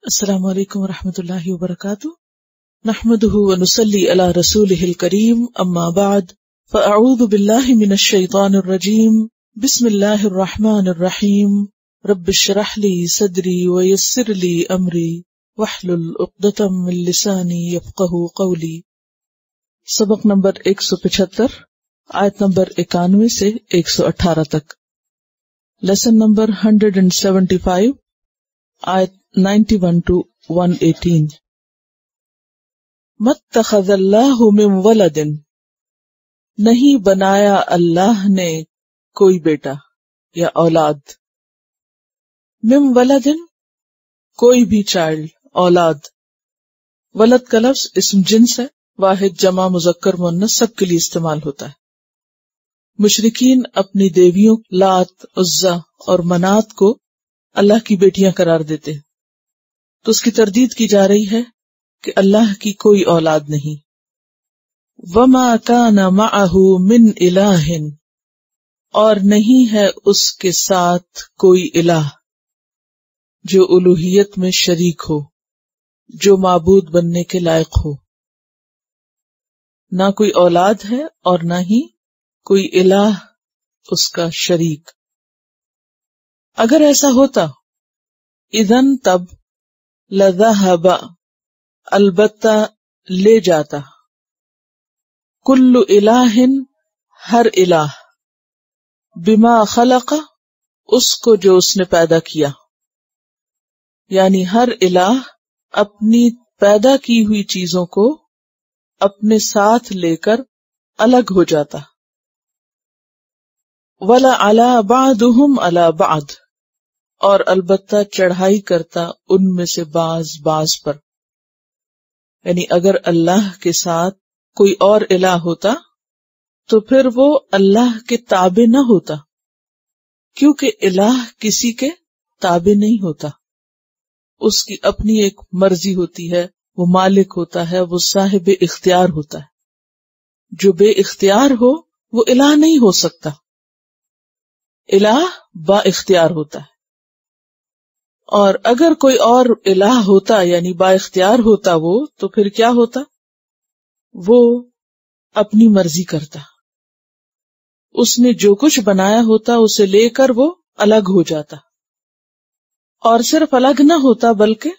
السلام علیکم ورحمۃ اللہ وبرکاتہ، نحمده ونصلی علی رسولہ الکریم، اما بعد فاعوذ باللہ من الشیطان الرجیم، بسم اللہ الرحمن الرحیم، رب اشرح لی صدری ویسر لی امری واحلل عقدۃ من لسانی یفقہوا قولی۔ سبق نمبر 175، آیت نمبر 91 سے 118 تک، لیسن نمبر 175، آیت 91 to 118۔ مَتَّخَذَ اللَّهُ مِن وَلَدٍ، نہیں بنایا اللہ نے کوئی بیٹا یا اولاد، من ولدن کوئی بھی چائلڈ، اولاد۔ ولد کا لفظ اسم جنس ہے، واحد جمع مذکر مؤنث سب کے لیے استعمال ہوتا ہے۔ مشرکین اپنی دیویوں لات، عزا اور منات کو اللہ کی بیٹیاں قرار دیتے ہیں، تو اس کی تردید کی جا رہی ہے کہ اللہ کی کوئی اولاد نہیں۔ وَمَا كَانَ مَعَهُ مِنْ إِلَٰهٍ، اور نہیں ہے اس کے ساتھ کوئی الہ جو الوہیت میں شریک ہو، جو معبود بننے کے لائق ہو۔ نہ کوئی اولاد ہے اور نہ ہی کوئی الہ اس کا شریک۔ اگر ایسا ہوتا، اذن تب، لذہب البتہ لے جاتا، کل الہ ہر الہ، بما خلق اس کو جو اس نے پیدا کیا، یعنی ہر الہ اپنی پیدا کی ہوئی چیزوں کو اپنے ساتھ لے کر الگ ہو جاتا۔ وَلَعَلَى بَعْضُهُمْ عَلَى بَعْضٍ، اور البتہ چڑھائی کرتا ان میں سے بعض پر، یعنی اگر اللہ کے ساتھ کوئی اور الہ ہوتا تو پھر وہ اللہ کے تابع نہ ہوتا، کیونکہ الہ کسی کے تابع نہیں ہوتا، اس کی اپنی ایک مرضی ہوتی ہے، وہ مالک ہوتا ہے، وہ صاحب اختیار ہوتا ہے۔ جو بے اختیار ہو وہ الہ نہیں ہو سکتا، الہ با اختیار ہوتا ہے۔ اور اگر کوئی اور الہ ہوتا یعنی با اختیار ہوتا وہ، تو پھر کیا ہوتا؟ وہ اپنی مرضی کرتا، اس نے جو کچھ بنایا ہوتا اسے لے کر وہ الگ ہو جاتا، اور صرف الگ نہ ہوتا بلکہ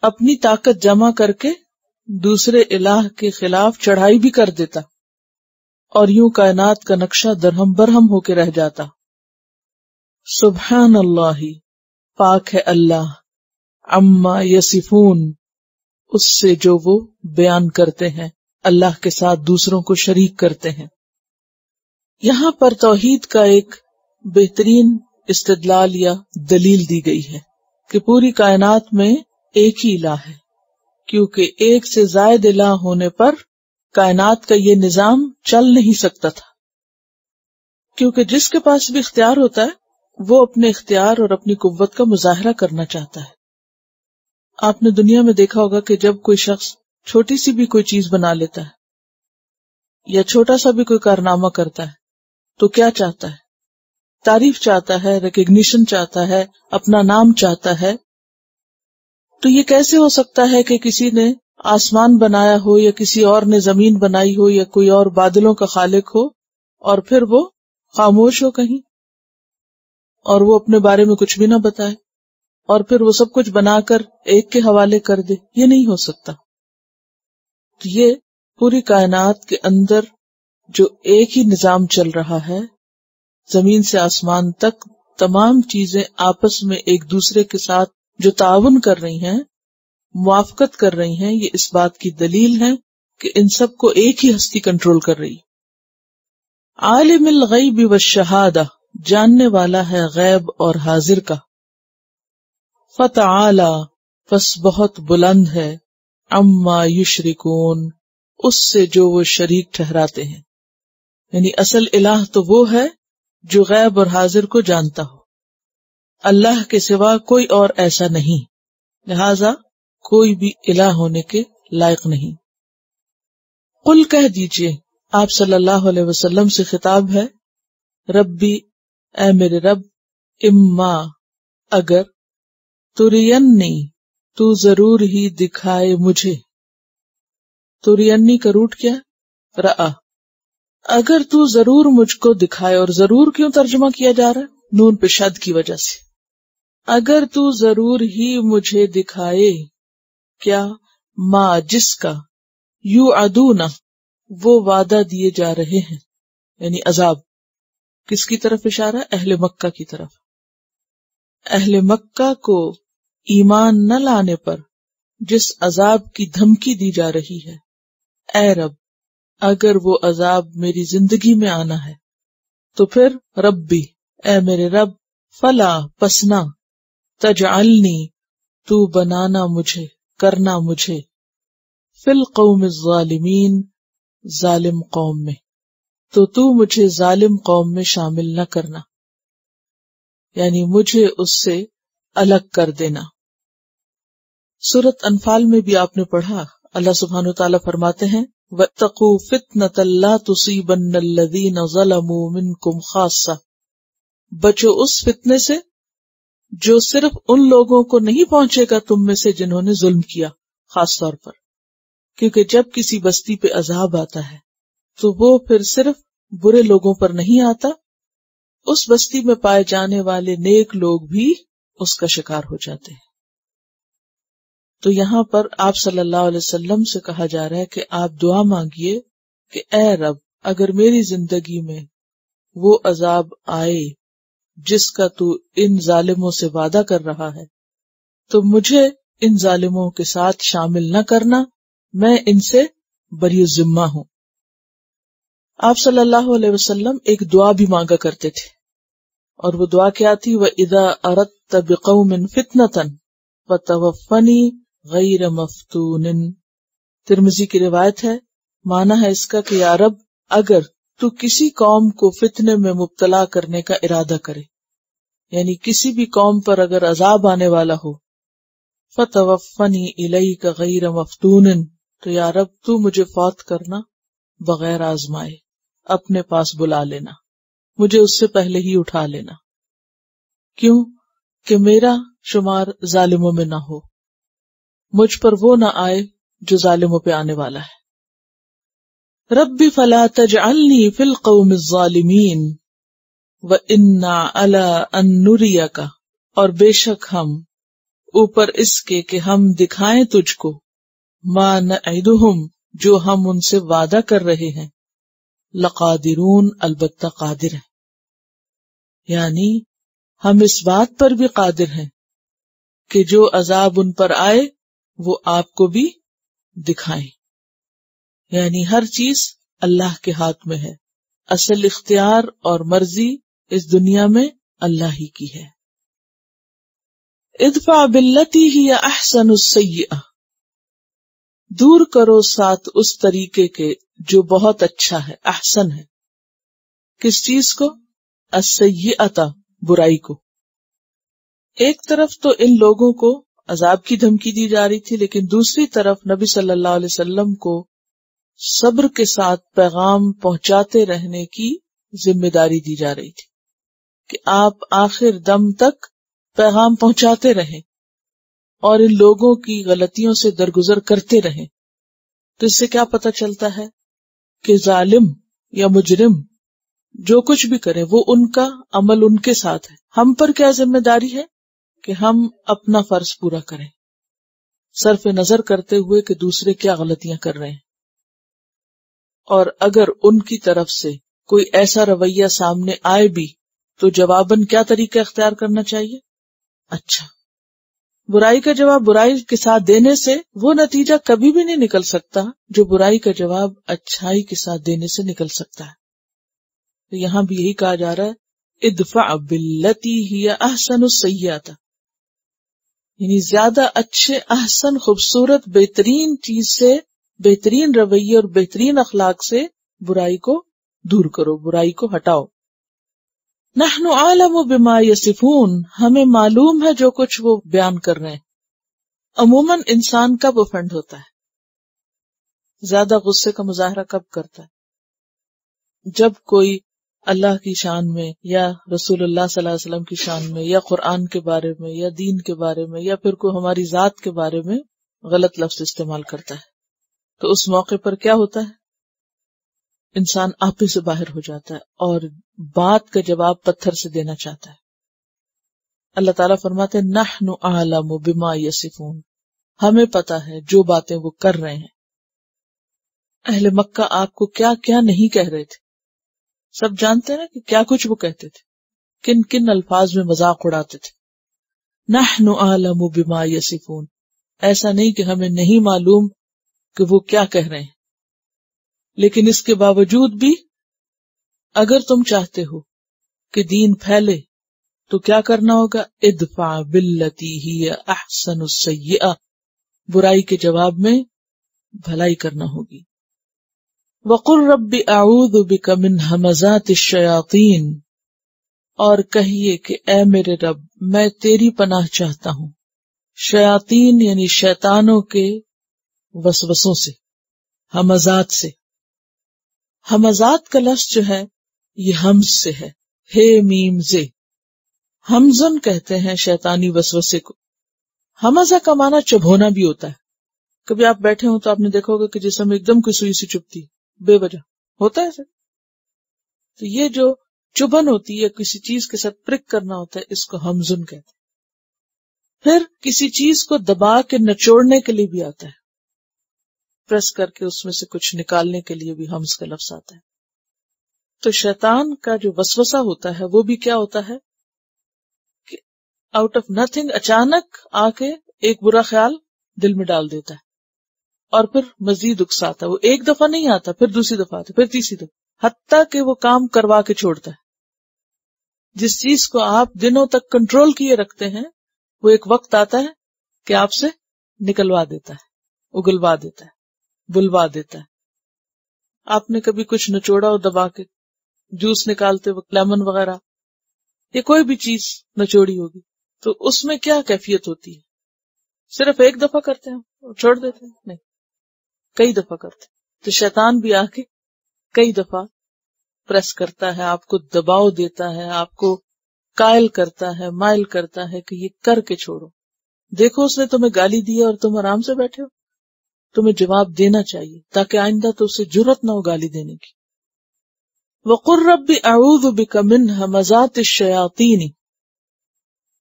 اپنی طاقت جمع کر کے دوسرے الہ کے خلاف چڑھائی بھی کر دیتا، اور یوں کائنات کا نقشہ درہم برہم ہو کے رہ جاتا۔ سبحان اللہ، پاک ہے اللہ، عما یصفون، اس سے جو وہ بیان کرتے ہیں، اللہ کے ساتھ دوسروں کو شریک کرتے ہیں۔ یہاں پر توحید کا ایک بہترین استدلال یا دلیل دی گئی ہے کہ پوری کائنات میں ایک ہی الہ ہے، کیونکہ ایک سے زائد الہ ہونے پر کائنات کا یہ نظام چل نہیں سکتا تھا، کیونکہ جس کے پاس بھی اختیار ہوتا ہے وہ اپنے اختیار اور اپنی قوت کا مظاہرہ کرنا چاہتا ہے۔ آپ نے دنیا میں دیکھا ہوگا کہ جب کوئی شخص چھوٹی سی بھی کوئی چیز بنا لیتا ہے یا چھوٹا سا بھی کوئی کارنامہ کرتا ہے تو کیا چاہتا ہے؟ تعریف چاہتا ہے، ریکگنیشن چاہتا ہے، اپنا نام چاہتا ہے۔ تو یہ کیسے ہو سکتا ہے کہ کسی نے آسمان بنایا ہو یا کسی اور نے زمین بنائی ہو یا کوئی اور بادلوں کا خالق ہو اور پھر وہ خاموش ہو کہیں اور وہ اپنے بارے میں کچھ بھی نہ بتائے، اور پھر وہ سب کچھ بنا کر ایک کے حوالے کر دے؟ یہ نہیں ہو سکتا۔ تو یہ پوری کائنات کے اندر جو ایک ہی نظام چل رہا ہے، زمین سے آسمان تک تمام چیزیں آپس میں ایک دوسرے کے ساتھ جو تعاون کر رہی ہیں، موافقت کر رہی ہیں، یہ اس بات کی دلیل ہے کہ ان سب کو ایک ہی ہستی کنٹرول کر رہی۔ عالم الغیب والشہادہ، جاننے والا ہے غیب اور حاضر کا۔ فتعالی، پس بہت بلند ہے، عما یشرکون، اس سے جو وہ شریک ٹھہراتے ہیں، یعنی اصل الہ تو وہ ہے جو غیب اور حاضر کو جانتا ہو، اللہ کے سوا کوئی اور ایسا نہیں، لہذا کوئی بھی الہ ہونے کے لائق نہیں۔ قل، کہہ دیجئے، آپ صلی اللہ علیہ وسلم سے خطاب ہے، ربی، اے میرے رب، اما، اگر، ترینی، تو ضرور ہی دکھائے مجھے. تو ریانی کا روٹ کیا ہے؟ رآ. اگر تو ضرور مجھ کو دکھائے، اور ضرور کیوں ترجمہ کیا جا رہا ہے؟ نون پہ شد کی وجہ سے. اگر تو ضرور ہی مجھے دکھائے کیا، ما جس کا، یوعدون وہ وعدہ دیے جا رہے ہیں، یعنی عذاب. کس کی طرف اشارہ؟ اہل مکہ کی طرف. اہل مکہ کو ایمان نہ لانے پر جس عذاب کی دھمکی دی جا رہی ہے، اے رب اگر وہ عذاب میری زندگی میں آنا ہے تو پھر ربی اے میرے رب، فلا پسنا، تجعلنی تو بنانا مجھے، کرنا مجھے، فی القوم الظالمین ظالم قوم میں، تو مجھے ظالم قوم میں شامل نہ کرنا، یعنی مجھے اس سے الگ کر دینا. سورۃ انفال میں بھی آپ نے پڑھا، اللہ سبحانہ وتعالیٰ فرماتے ہیں وَاتَّقُوا فِتْنَةً لَا تُصِيبَنَّ الَّذِينَ ظَلَمُوا مِنْكُمْ خَاصَّةً، بچو اس فتنے سے جو صرف ان لوگوں کو نہیں پہنچے گا تم میں سے جنہوں نے ظلم کیا، خاص طور پر. کیونکہ جب کسی بستی پہ عذاب آتا ہے تو وہ پھر صرف برے لوگوں پر نہیں آتا، اس بستی میں پائے جانے والے نیک لوگ بھی اس کا شکار ہو جاتے ہیں. تو یہاں پر آپ صلی اللہ علیہ وسلم سے کہا جا رہا ہے کہ آپ دعا مانگیے کہ اے رب اگر میری زندگی میں وہ عذاب آئے جس کا تو ان ظالموں سے وعدہ کر رہا ہے تو مجھے ان ظالموں کے ساتھ شامل نہ کرنا، میں ان سے بری الذمہ ہوں. آپ صلی اللہ علیہ وسلم ایک دعا بھی مانگا کرتے تھے، اور وہ دعا کیا تھی؟ وَإِذَا أَرَدْتَ بِقَوْمٍ فِتْنَةً فَتَوَفَّنِي غَيْرَ مَفْتُونٍ. ترمذی کی روایت ہے، معنی ہے اس کا کہ یا رب اگر تو کسی قوم کو فتنے میں مبتلا کرنے کا ارادہ کرے، یعنی کسی بھی قوم پر اگر عذاب آنے والا ہو، فَتَوَفَّنِي إِلَيْكَ غَيْرَ مَفْتُونٍ، تو یا رب تو مجھے فوت کرنا بغیر آزمائے، اپنے پاس بلا لینا، مجھے اس سے پہلے ہی اٹھا لینا. کیوں؟ کہ میرا شمار ظالموں میں نہ ہو، مجھ پر وہ نہ آئے جو ظالموں پہ آنے والا ہے. ربی فلا تجعلنی فی القوم الظالمین وإنا علی ان نریک، اور بے شک ہم اوپر اس کے کہ ہم دکھائیں تجھ کو، ما نعدہم جو ہم ان سے وعدہ کر رہے ہیں، لقادرون البتہ قادر ہیں، یعنی ہم اس بات پر بھی قادر ہیں کہ جو عذاب ان پر آئے وہ آپ کو بھی دکھائیں. یعنی ہر چیز اللہ کے ہاتھ میں ہے، اصل اختیار اور مرضی اس دنیا میں اللہ ہی کی ہے. ادفع باللتی ہی احسن السیئہ، دور کرو ساتھ اس طریقے کے جو بہت اچھا ہے، احسن ہے. کس چیز کو؟ السیئۃ، برائی کو. ایک طرف تو ان لوگوں کو عذاب کی دھمکی دی جا رہی تھی، لیکن دوسری طرف نبی صلی اللہ علیہ وسلم کو صبر کے ساتھ پیغام پہنچاتے رہنے کی ذمہ داری دی جا رہی تھی کہ آپ آخر دم تک پیغام پہنچاتے رہیں اور ان لوگوں کی غلطیوں سے درگزر کرتے رہیں. تو اس سے کیا پتہ چلتا ہے کہ ظالم یا مجرم جو کچھ بھی کرے وہ ان کا عمل ان کے ساتھ ہے. ہم پر کیا ذمہ داری ہے کہ ہم اپنا فرض پورا کریں، صرف نظر کرتے ہوئے کہ دوسرے کیا غلطیاں کر رہے ہیں. اور اگر ان کی طرف سے کوئی ایسا رویہ سامنے آئے بھی تو جواباً کیا طریقہ اختیار کرنا چاہیے؟ اچھا. برائی کا جواب برائی کے ساتھ دینے سے وہ نتیجہ کبھی بھی نہیں نکل سکتا جو برائی کا جواب اچھائی کے ساتھ دینے سے نکل سکتا ہے. تو یہاں بھی یہی کہا جا رہا ہے ادفع باللتی ہی احسن السیئۃ، یعنی زیادہ اچھے، احسن، خوبصورت، بہترین چیز سے، بہترین رویے اور بہترین اخلاق سے برائی کو دور کرو، برائی کو ہٹاؤ. نحن عالم بما یصفون، ہمیں معلوم ہے جو کچھ وہ بیان کر رہے ہیں. عموماً انسان کب افنڈ ہوتا ہے، زیادہ غصے کا مظاہرہ کب کرتا ہے؟ جب کوئی اللہ کی شان میں یا رسول اللہ صلی اللہ علیہ وسلم کی شان میں یا قرآن کے بارے میں یا دین کے بارے میں یا پھر کوئی ہماری ذات کے بارے میں غلط لفظ استعمال کرتا ہے، تو اس موقع پر کیا ہوتا ہے؟ انسان آپے سے باہر ہو جاتا ہے اور بات کا جواب پتھر سے دینا چاہتا ہے۔ اللہ تعالیٰ فرماتے ہیں نحن اعلم بما یصفون، ہمیں پتا ہے جو باتیں وہ کر رہے ہیں۔ اہل مکہ آپ کو کیا کیا نہیں کہہ رہے تھے، سب جانتے ہیں کہ کیا کچھ وہ کہتے تھے، کن کن الفاظ میں مذاق اڑاتے تھے۔ نحن اعلم بما یصفون، ایسا نہیں کہ ہمیں نہیں معلوم کہ وہ کیا کہہ رہے ہیں، لیکن اس کے باوجود بھی اگر تم چاہتے ہو کہ دین پھیلے تو کیا کرنا ہوگا؟ ادفع باللتی ہی احسن السیئہ، برائی کے جواب میں بھلائی کرنا ہوگی۔ وقل رب اعوذ بک من ہمزات الشیاطین، اور کہیے کہ اے میرے رب میں تیری پناہ چاہتا ہوں شیاطین یعنی شیطانوں کے وسوسوں سے، ہمزات سے۔ ہمزات کا لفظ جو ہے یہ ہمز سے ہے، ہے میم زے، ہمزن کہتے ہیں شیطانی وسوسے کو۔ ہمزہ کا معنی چبھونا بھی ہوتا ہے۔ کبھی آپ بیٹھے ہوں تو آپ نے دیکھا ہوگا کہ جسم ایک دم کوئی سوئی سی چبھتی ہے بے وجہ، ہوتا ہے ایسا؟ تو یہ جو چبھن ہوتی ہے، کسی چیز کے ساتھ پرک کرنا ہوتا ہے، اس کو ہمزن کہتے ہیں۔ پھر کسی چیز کو دبا کے نچوڑنے کے لیے بھی آتا ہے، پریس کر کے اس میں سے کچھ نکالنے کے لیے بھی ہمز کا لفظ آتا ہے۔ تو شیطان کا جو وسوسہ ہوتا ہے وہ بھی کیا ہوتا ہے کہ آؤٹ آف نتھنگ اچانک آ کے ایک برا خیال دل میں ڈال دیتا ہے اور پھر مزید اکساتا ہے۔ وہ ایک دفعہ نہیں آتا، پھر دوسری دفعہ آتا، پھر تیسری دفعہ، حتیٰ کہ وہ کام کروا کے چھوڑتا ہے۔ جس چیز کو آپ دنوں تک کنٹرول کیے رکھتے ہیں وہ ایک وقت آتا ہے کہ آپ سے نکلوا دیتا ہے، اگلوا دیتا ہے، بلوا دیتا ہے۔ آپ نے کبھی کچھ نچوڑا اور دبا کے، جوس نکالتے وقت لیمن وغیرہ یا کوئی بھی چیز نچوڑی ہوگی تو اس میں کیا کیفیت ہوتی ہے؟ صرف ایک دفعہ کرتے ہیں اور چھوڑ دیتے ہیں؟ نہیں، کئی دفعہ کرتے ہیں۔ تو شیطان بھی آ کے کئی دفعہ پریس کرتا ہے، آپ کو دباؤ دیتا ہے، آپ کو قائل کرتا ہے، مائل کرتا ہے کہ یہ کر کے چھوڑو۔ دیکھو اس نے تمہیں گالی دی اور تم آرام سے بیٹھے ہو، تمہیں جواب دینا چاہیے تاکہ آئندہ تو اسے جرأت نہ ہو گالی دینے کی۔ وَقُلْ رَبِّ أَعُوذُ بِكَ مِنْ ہَمَزَاتِ الشَّيَاطِينِ،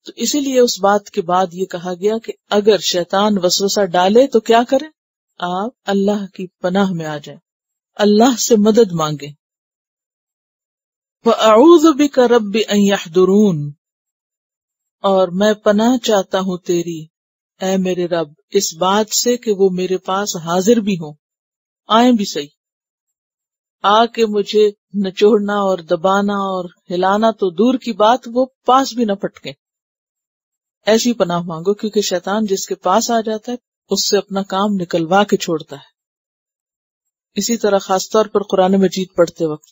تو اسی لیے اس بات کے بعد یہ کہا گیا کہ اگر شیطان وسوسہ ڈالے تو کیا کریں؟ آپ اللہ کی پناہ میں آ جائیں، اللہ سے مدد مانگیں۔ وَأَعُوذُ بِكَ رَبِّ أَن يَحْضُرُونِ، اور میں پناہ چاہتا ہوں تیری اے میرے رب اس بات سے کہ وہ میرے پاس حاضر بھی ہوں، آئیں بھی صحیح، آ کے مجھے نچوڑنا اور دبانا اور ہلانا تو دور کی بات، وہ پاس بھی نہ پٹکیں۔ ایسی پناہ مانگو، کیونکہ شیطان جس کے پاس آ جاتا ہے اس سے اپنا کام نکلوا کے چھوڑتا ہے۔ اسی طرح خاص طور پر قرآن مجید پڑھتے وقت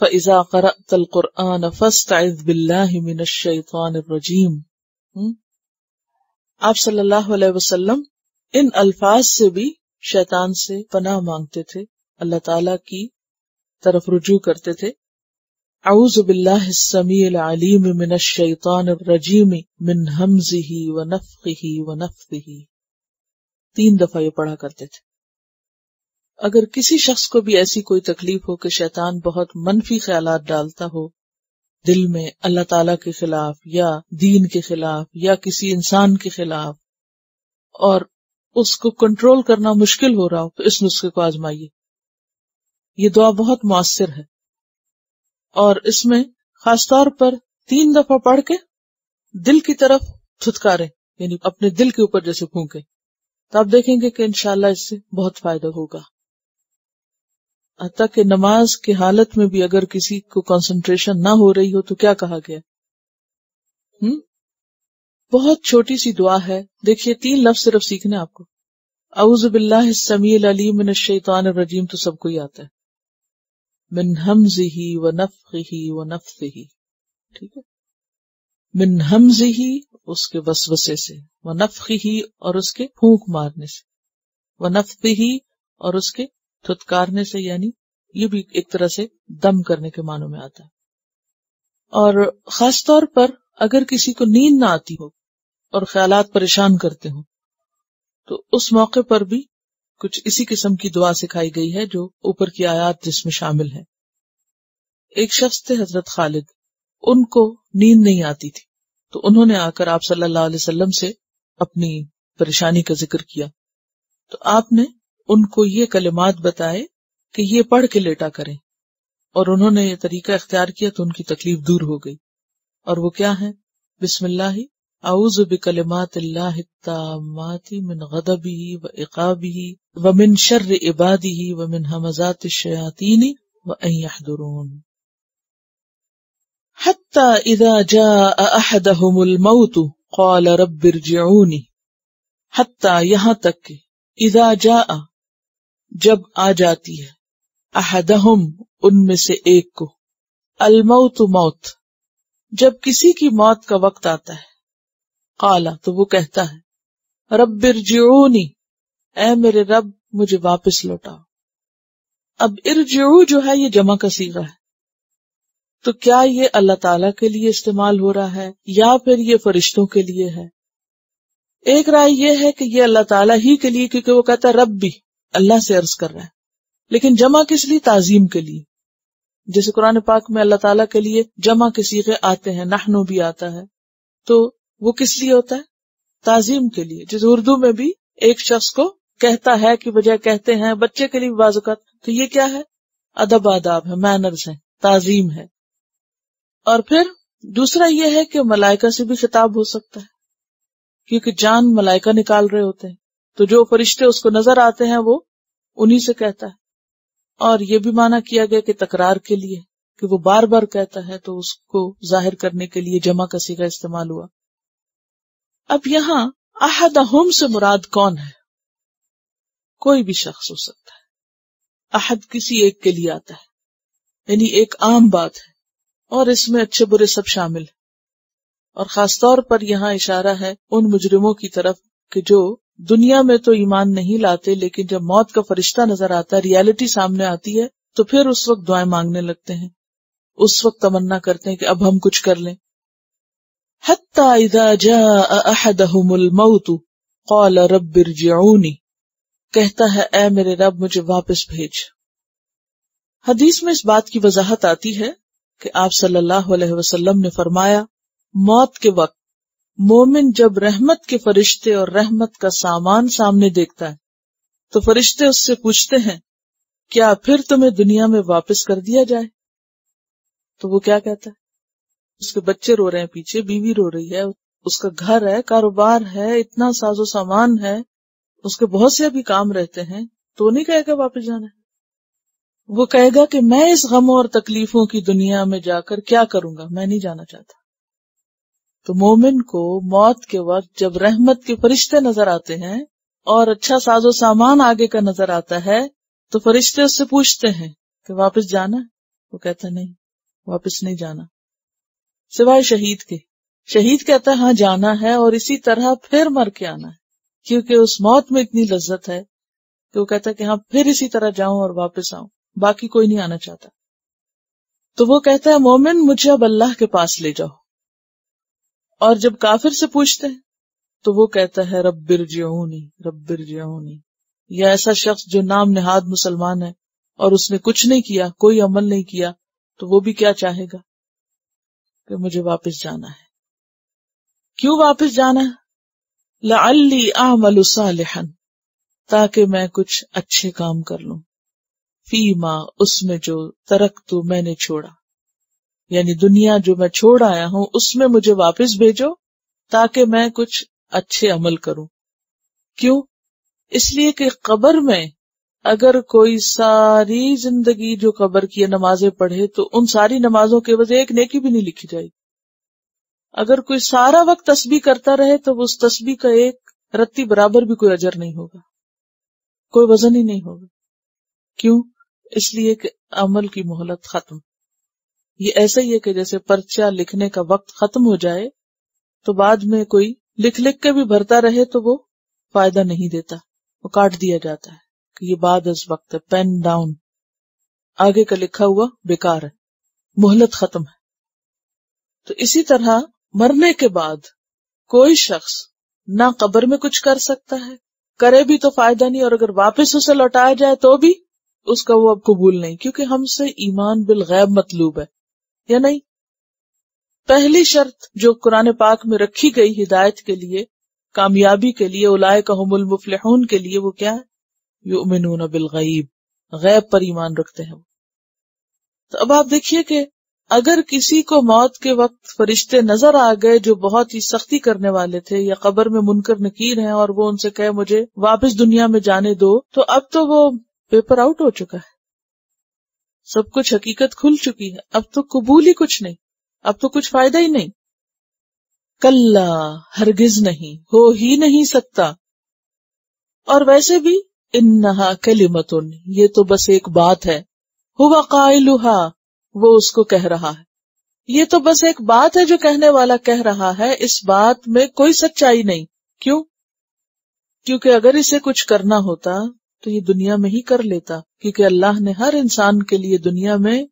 فَإِذَا قَرَأْتَ الْقُرْآنَ فَاسْتَعِذْ بِاللَّهِ مِنَ الشَّيْطَانِ الرَّجِيمِ، آپ صلی اللہ علیہ وسلم ان الفاظ سے بھی شیطان سے پناہ مانگتے تھے، اللہ تعالی کی طرف رجوع کرتے تھے۔ اعوذ باللہ السمیع العلیم من الشیطان الرجیم من ہمزہ ونفخہ ونفثہ، 3 دفعہ یہ پڑھا کرتے تھے۔ اگر کسی شخص کو بھی ایسی کوئی تکلیف ہو کہ شیطان بہت منفی خیالات ڈالتا ہو دل میں اللہ تعالی کے خلاف یا دین کے خلاف یا کسی انسان کے خلاف، اور اس کو کنٹرول کرنا مشکل ہو رہا ہو، تو اس نسخے کو آزمائیے۔ یہ دعا بہت مؤثر ہے، اور اس میں خاص طور پر 3 دفعہ پڑھ کے دل کی طرف تھتکاریں، یعنی اپنے دل کے اوپر جیسے پھونکیں، تو آپ دیکھیں گے کہ انشاءاللہ اس سے بہت فائدہ ہوگا۔ حتیٰ کہ نماز کی حالت میں بھی اگر کسی کو کنسنٹریشن نہ ہو رہی ہو تو کیا کہا گیا؟ بہت چھوٹی سی دعا ہے، دیکھیے 3 لفظ صرف سیکھنے آپ کو۔ اعوذ باللہ السمیع العلیم من الشیطان الرجیم تو سب کو ہی آتا ہے، من ہمزہ ونفخہ ونفثہ، ٹھیک ہے، من ہمزہ اس کے وسوسے سے، ونفخہ اور اس کے پھونک مارنے سے، ونفثہ اور اس کے تھتکارنے سے، یعنی یہ بھی ایک طرح سے دم کرنے کے معنوں میں آتا ہے۔ اور خاص طور پر اگر کسی کو نیند نہ آتی ہو اور خیالات پریشان کرتے ہوں تو اس موقع پر بھی کچھ اسی قسم کی دعا سکھائی گئی ہے جو اوپر کی آیات جس میں شامل ہے. ایک شخص تھے حضرت خالد، ان کو نیند نہیں آتی تھی تو انہوں نے آ کر آپ صلی اللہ علیہ وسلم سے اپنی پریشانی کا ذکر کیا تو آپ نے ان کو یہ کلمات بتائے کہ یہ پڑھ کے لیٹا کریں، اور انہوں نے یہ طریقہ اختیار کیا تو ان کی تکلیف دور ہو گئی. اور وہ کیا ہے؟ بسم اللہ اعوذ بکلمات اللہ التامات من غضبہ وعقابہ ومن شر عبادہ ومن ہمزات الشیاطین وان یحضرون حتی اذا جاء احدہم الموت قال رب ارجعونی، حتی یہاں تک کہ اذا جاء جب آ جاتی ہے، احدہم ان میں سے ایک کو، الموت موت جب کسی کی موت کا وقت آتا ہے، قال تو وہ کہتا ہے رب ارجعونی، اے میرے رب مجھے واپس لوٹاؤ. اب ارجعو جو ہے یہ جمع کا صیغہ ہے، تو کیا یہ اللہ تعالیٰ کے لیے استعمال ہو رہا ہے یا پھر یہ فرشتوں کے لیے ہے؟ ایک رائے یہ ہے کہ یہ اللہ تعالیٰ ہی کے لیے، کیونکہ وہ کہتا ہے رب بھی اللہ سے عرض کر رہا ہے. لیکن جمع کس لیے؟ تعظیم کے لیے. جیسے قرآن پاک میں اللہ تعالیٰ کے لیے جمع کے صیغے آتے ہیں، نحنو بھی آتا ہے، تو وہ کس لیے ہوتا ہے؟ تعظیم کے لیے. جیسے اردو میں بھی ایک شخص کو کہتا ہے کہ بجائے کہتے ہیں، بچے کے لیے بھی بعض اوقات، تو یہ کیا ہے؟ ادب آداب ہے، مینرز ہے، تعظیم ہے. اور پھر دوسرا یہ ہے کہ ملائکہ سے بھی خطاب ہو سکتا ہے، کیونکہ جان ملائکہ نکال رہے ہوتے ہیں، تو جو فرشتے اس کو نظر آتے ہیں وہ انہی سے کہتا ہے. اور یہ بھی معنی کیا گیا کہ تکرار کے لیے، کہ وہ بار بار کہتا ہے تو اس کو ظاہر کرنے کے لیے جمع کا صیغہ استعمال ہوا. اب یہاں احدہم سے مراد کون ہے؟ کوئی بھی شخص ہو سکتا ہے. احد کسی ایک کے لیے آتا ہے، یعنی ایک عام بات ہے، اور اس میں اچھے برے سب شامل ہیں. اور خاص طور پر یہاں اشارہ ہے ان مجرموں کی طرف کہ جو دنیا میں تو ایمان نہیں لاتے، لیکن جب موت کا فرشتہ نظر آتا ہے، ریالٹی سامنے آتی ہے، تو پھر اس وقت دعائیں مانگنے لگتے ہیں، اس وقت تمنا کرتے ہیں کہ اب ہم کچھ کر لیں. حتی اذا جاء احدہم الموت قال رب ارجعونی، کہتا ہے اے میرے رب مجھے واپس بھیج. حدیث میں اس بات کی وضاحت آتی ہے کہ آپ صلی اللہ علیہ وسلم نے فرمایا، موت کے وقت مومن جب رحمت کے فرشتے اور رحمت کا سامان سامنے دیکھتا ہے تو فرشتے اس سے پوچھتے ہیں کیا پھر تمہیں دنیا میں واپس کر دیا جائے؟ تو وہ کیا کہتا ہے؟ اس کے بچے رو رہے ہیں، پیچھے بیوی رو رہی ہے، اس کا گھر ہے، کاروبار ہے، اتنا ساز و سامان ہے، اس کے بہت سے بھی کام رہتے ہیں، تو نہیں کہے گا واپس جانا ہے. وہ کہے گا کہ میں اس غموں اور تکلیفوں کی دنیا میں جا کر کیا کروں گا، میں نہیں جانا چاہتا. تو مومن کو موت کے وقت جب رحمت کے فرشتے نظر آتے ہیں اور اچھا ساز و سامان آگے کا نظر آتا ہے تو فرشتے اس سے پوچھتے ہیں کہ واپس جانا ہے؟ وہ کہتا ہے نہیں، واپس نہیں جانا، سوائے شہید کے. شہید کہتا ہے ہاں جانا ہے، اور اسی طرح پھر مر کے آنا ہے، کیونکہ اس موت میں اتنی لذت ہے کہ وہ کہتا ہے کہ ہاں پھر اسی طرح جاؤں اور واپس آؤں، باقی کوئی نہیں آنا چاہتا. تو وہ کہتا ہے مومن مجھے اب اللہ کے پاس لے جاؤ. اور جب کافر سے پوچھتے ہیں تو وہ کہتا ہے رب ارجعونی رب ارجعونی. یا ایسا شخص جو نام نہاد مسلمان ہے اور اس نے کچھ نہیں کیا، کوئی عمل نہیں کیا، تو وہ بھی کیا چاہے گا کہ مجھے واپس جانا ہے. کیوں واپس جانا ہے؟ لعلی اعمل صالحا، تاکہ میں کچھ اچھے کام کر لوں، فیما اس میں جو ترکت میں نے چھوڑا، یعنی دنیا جو میں چھوڑ آیا ہوں اس میں مجھے واپس بھیجو تاکہ میں کچھ اچھے عمل کروں. کیوں؟ اس لیے کہ قبر میں اگر کوئی ساری زندگی جو قبر کی نمازیں پڑھے تو ان ساری نمازوں کے وجہ ایک نیکی بھی نہیں لکھی جائے گی. اگر کوئی سارا وقت تسبیح کرتا رہے تو اس تسبیح کا ایک رتی برابر بھی کوئی اجر نہیں ہوگا، کوئی وزن ہی نہیں ہوگا. کیوں؟ اس لیے کہ عمل کی مہلت ختم. یہ ایسا ہی ہے کہ جیسے پرچہ لکھنے کا وقت ختم ہو جائے تو بعد میں کوئی لکھ کے بھی بھرتا رہے تو وہ فائدہ نہیں دیتا، وہ کاٹ دیا جاتا ہے کہ یہ بعد از وقت ہے، پین ڈاؤن، آگے کا لکھا ہوا بیکار ہے، مہلت ختم ہے. تو اسی طرح مرنے کے بعد کوئی شخص نہ قبر میں کچھ کر سکتا ہے، کرے بھی تو فائدہ نہیں، اور اگر واپس اسے لوٹایا جائے تو بھی اس کا وہ اب قبول نہیں، کیونکہ ہم سے ایمان بالغیب مطلوب ہے یا نہیں. پہلی شرط جو قرآن پاک میں رکھی گئی ہدایت کے لیے، کامیابی کے لیے، اولئک ھم المفلحون کے لیے، وہ کیا ہے؟ یؤمنون بالغیب، غیب پر ایمان رکھتے ہیں. تو اب آپ دیکھیے کہ اگر کسی کو موت کے وقت فرشتے نظر آ گئے جو بہت ہی سختی کرنے والے تھے یا قبر میں منکر نکیر ہیں، اور وہ ان سے کہے مجھے واپس دنیا میں جانے دو، تو اب تو وہ پیپر آؤٹ ہو چکا ہے، سب کچھ حقیقت کھل چکی ہے، اب تو قبول ہی کچھ نہیں، اب تو کچھ فائدہ ہی نہیں. کلا، ہرگز نہیں، ہو ہی نہیں سکتا. اور ویسے بھی انہا کلمتن، یہ تو بس ایک بات ہے، ہوا قائلھا، وہ اس کو کہہ رہا ہے. یہ تو بس ایک بات ہے جو کہنے والا کہہ رہا ہے، اس بات میں کوئی سچائی نہیں. کیوں؟ کیونکہ اگر اسے کچھ کرنا ہوتا تو یہ دنیا میں ہی کر لیتا، کیونکہ اللہ نے ہر انسان کے لیے دنیا میں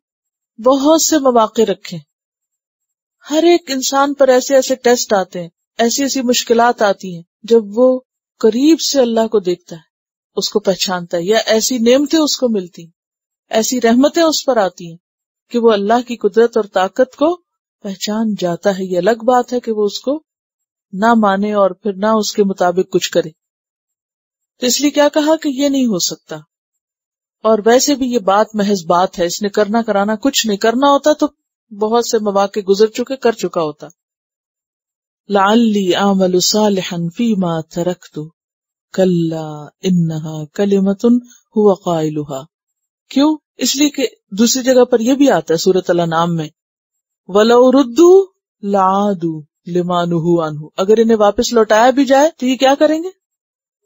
بہت سے مواقع رکھے. ہر ایک انسان پر ایسے ایسے ٹیسٹ آتے ہیں، ایسی ایسی مشکلات آتی ہیں، جب وہ قریب سے اللہ کو دیکھتا ہے، اس کو پہچانتا ہے، یا ایسی نعمتیں اس کو ملتی ہیں، ایسی رحمتیں اس پر آتی ہیں کہ وہ اللہ کی قدرت اور طاقت کو پہچان جاتا ہے. یہ الگ بات ہے کہ وہ اس کو نہ مانے اور پھر نہ اس کے مطابق کچھ کرے. تو اس لیے کیا کہا کہ یہ نہیں ہو سکتا. اور ویسے بھی یہ بات محض بات ہے، اس نے کرنا کرانا کچھ نہیں. کرنا ہوتا تو بہت سے مواقع گزر چکے، کر چکا ہوتا. لعلی اعمل صالحا فیما ترکت کلا انہا کلمۃ هو قائلھا. کیوں؟ اس لیے کہ دوسری جگہ پر یہ بھی آتا ہے سورۃ الانعام میں، وَلَوْ رُدُّوا لَعَادُوا لِمَا نُهُوا عَنْهُ. اگر انہیں واپس لوٹایا بھی جائے تو یہ کیا کریں گے؟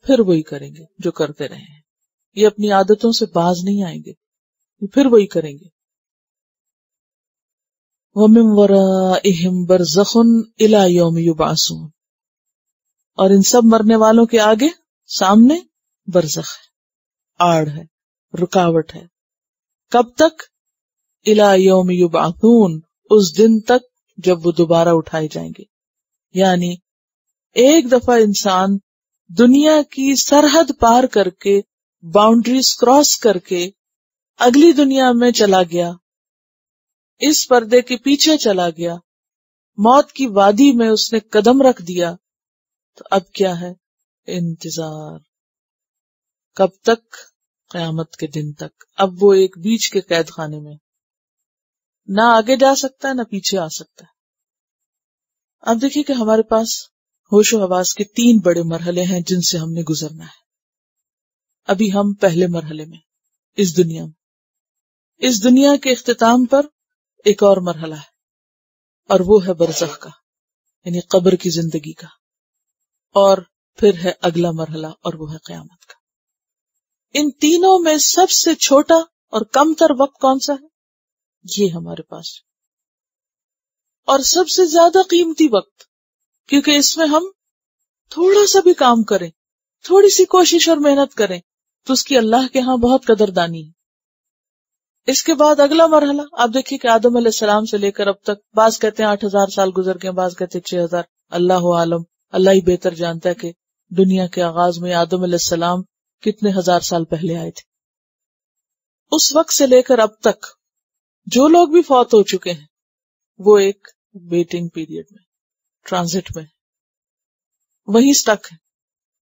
پھر وہی کریں گے جو کرتے رہے ہیں. یہ اپنی عادتوں سے باز نہیں آئیں گے، یہ پھر وہی کریں گے. وَمِن وَرَائِهِمْ بَرْزَخٌ إِلَى يَوْمِ يُبْعَثُونَ. اور ان سب مرنے والوں کے آگے سامنے برزخ ہے، آڑ ہے، رکاوٹ ہے. کب تک؟ الی یوم یبعثون، اس دن تک جب وہ دوبارہ اٹھائے جائیں گے. یعنی ایک دفعہ انسان دنیا کی سرحد پار کر کے، باؤنڈریز کراس کر کے اگلی دنیا میں چلا گیا، اس پردے کے پیچھے چلا گیا، موت کی وادی میں اس نے قدم رکھ دیا، تو اب کیا ہے؟ انتظار. کب تک؟ قیامت کے دن تک. اب وہ ایک بیچ کے قید خانے میں، نہ آگے جا سکتا ہے نہ پیچھے آ سکتا ہے. اب دیکھیے کہ ہمارے پاس ہوش و حواس کے 3 بڑے مرحلے ہیں جن سے ہم نے گزرنا ہے. ابھی ہم پہلے مرحلے میں، اس دنیا میں. اس دنیا کے اختتام پر ایک اور مرحلہ ہے، اور وہ ہے برزخ کا، یعنی قبر کی زندگی کا. اور پھر ہے اگلا مرحلہ، اور وہ ہے قیامت کا. ان تینوں میں سب سے چھوٹا اور کم تر وقت کون سا ہے؟ یہ ہمارے پاس. اور سب سے زیادہ قیمتی وقت، کیونکہ اس میں ہم تھوڑا سا بھی کام کریں، تھوڑی سی کوشش اور محنت کریں تو اس کی اللہ کے ہاں بہت قدردانی ہے. اس کے بعد اگلا مرحلہ آپ دیکھیے کہ آدم علیہ السلام سے لے کر اب تک، بعض کہتے ہیں 8000 سال گزر گئے، بعض کہتے ہیں 6000. اللہ عالم، اللہ ہی بہتر جانتا ہے کہ دنیا کے آغاز میں آدم علیہ السلام کتنے ہزار سال پہلے آئے تھے. اس وقت سے لے کر اب تک جو لوگ بھی فوت ہو چکے ہیں وہ ایک ویٹنگ پیریڈ میں، ٹرانزٹ میں، وہی سٹک ہے.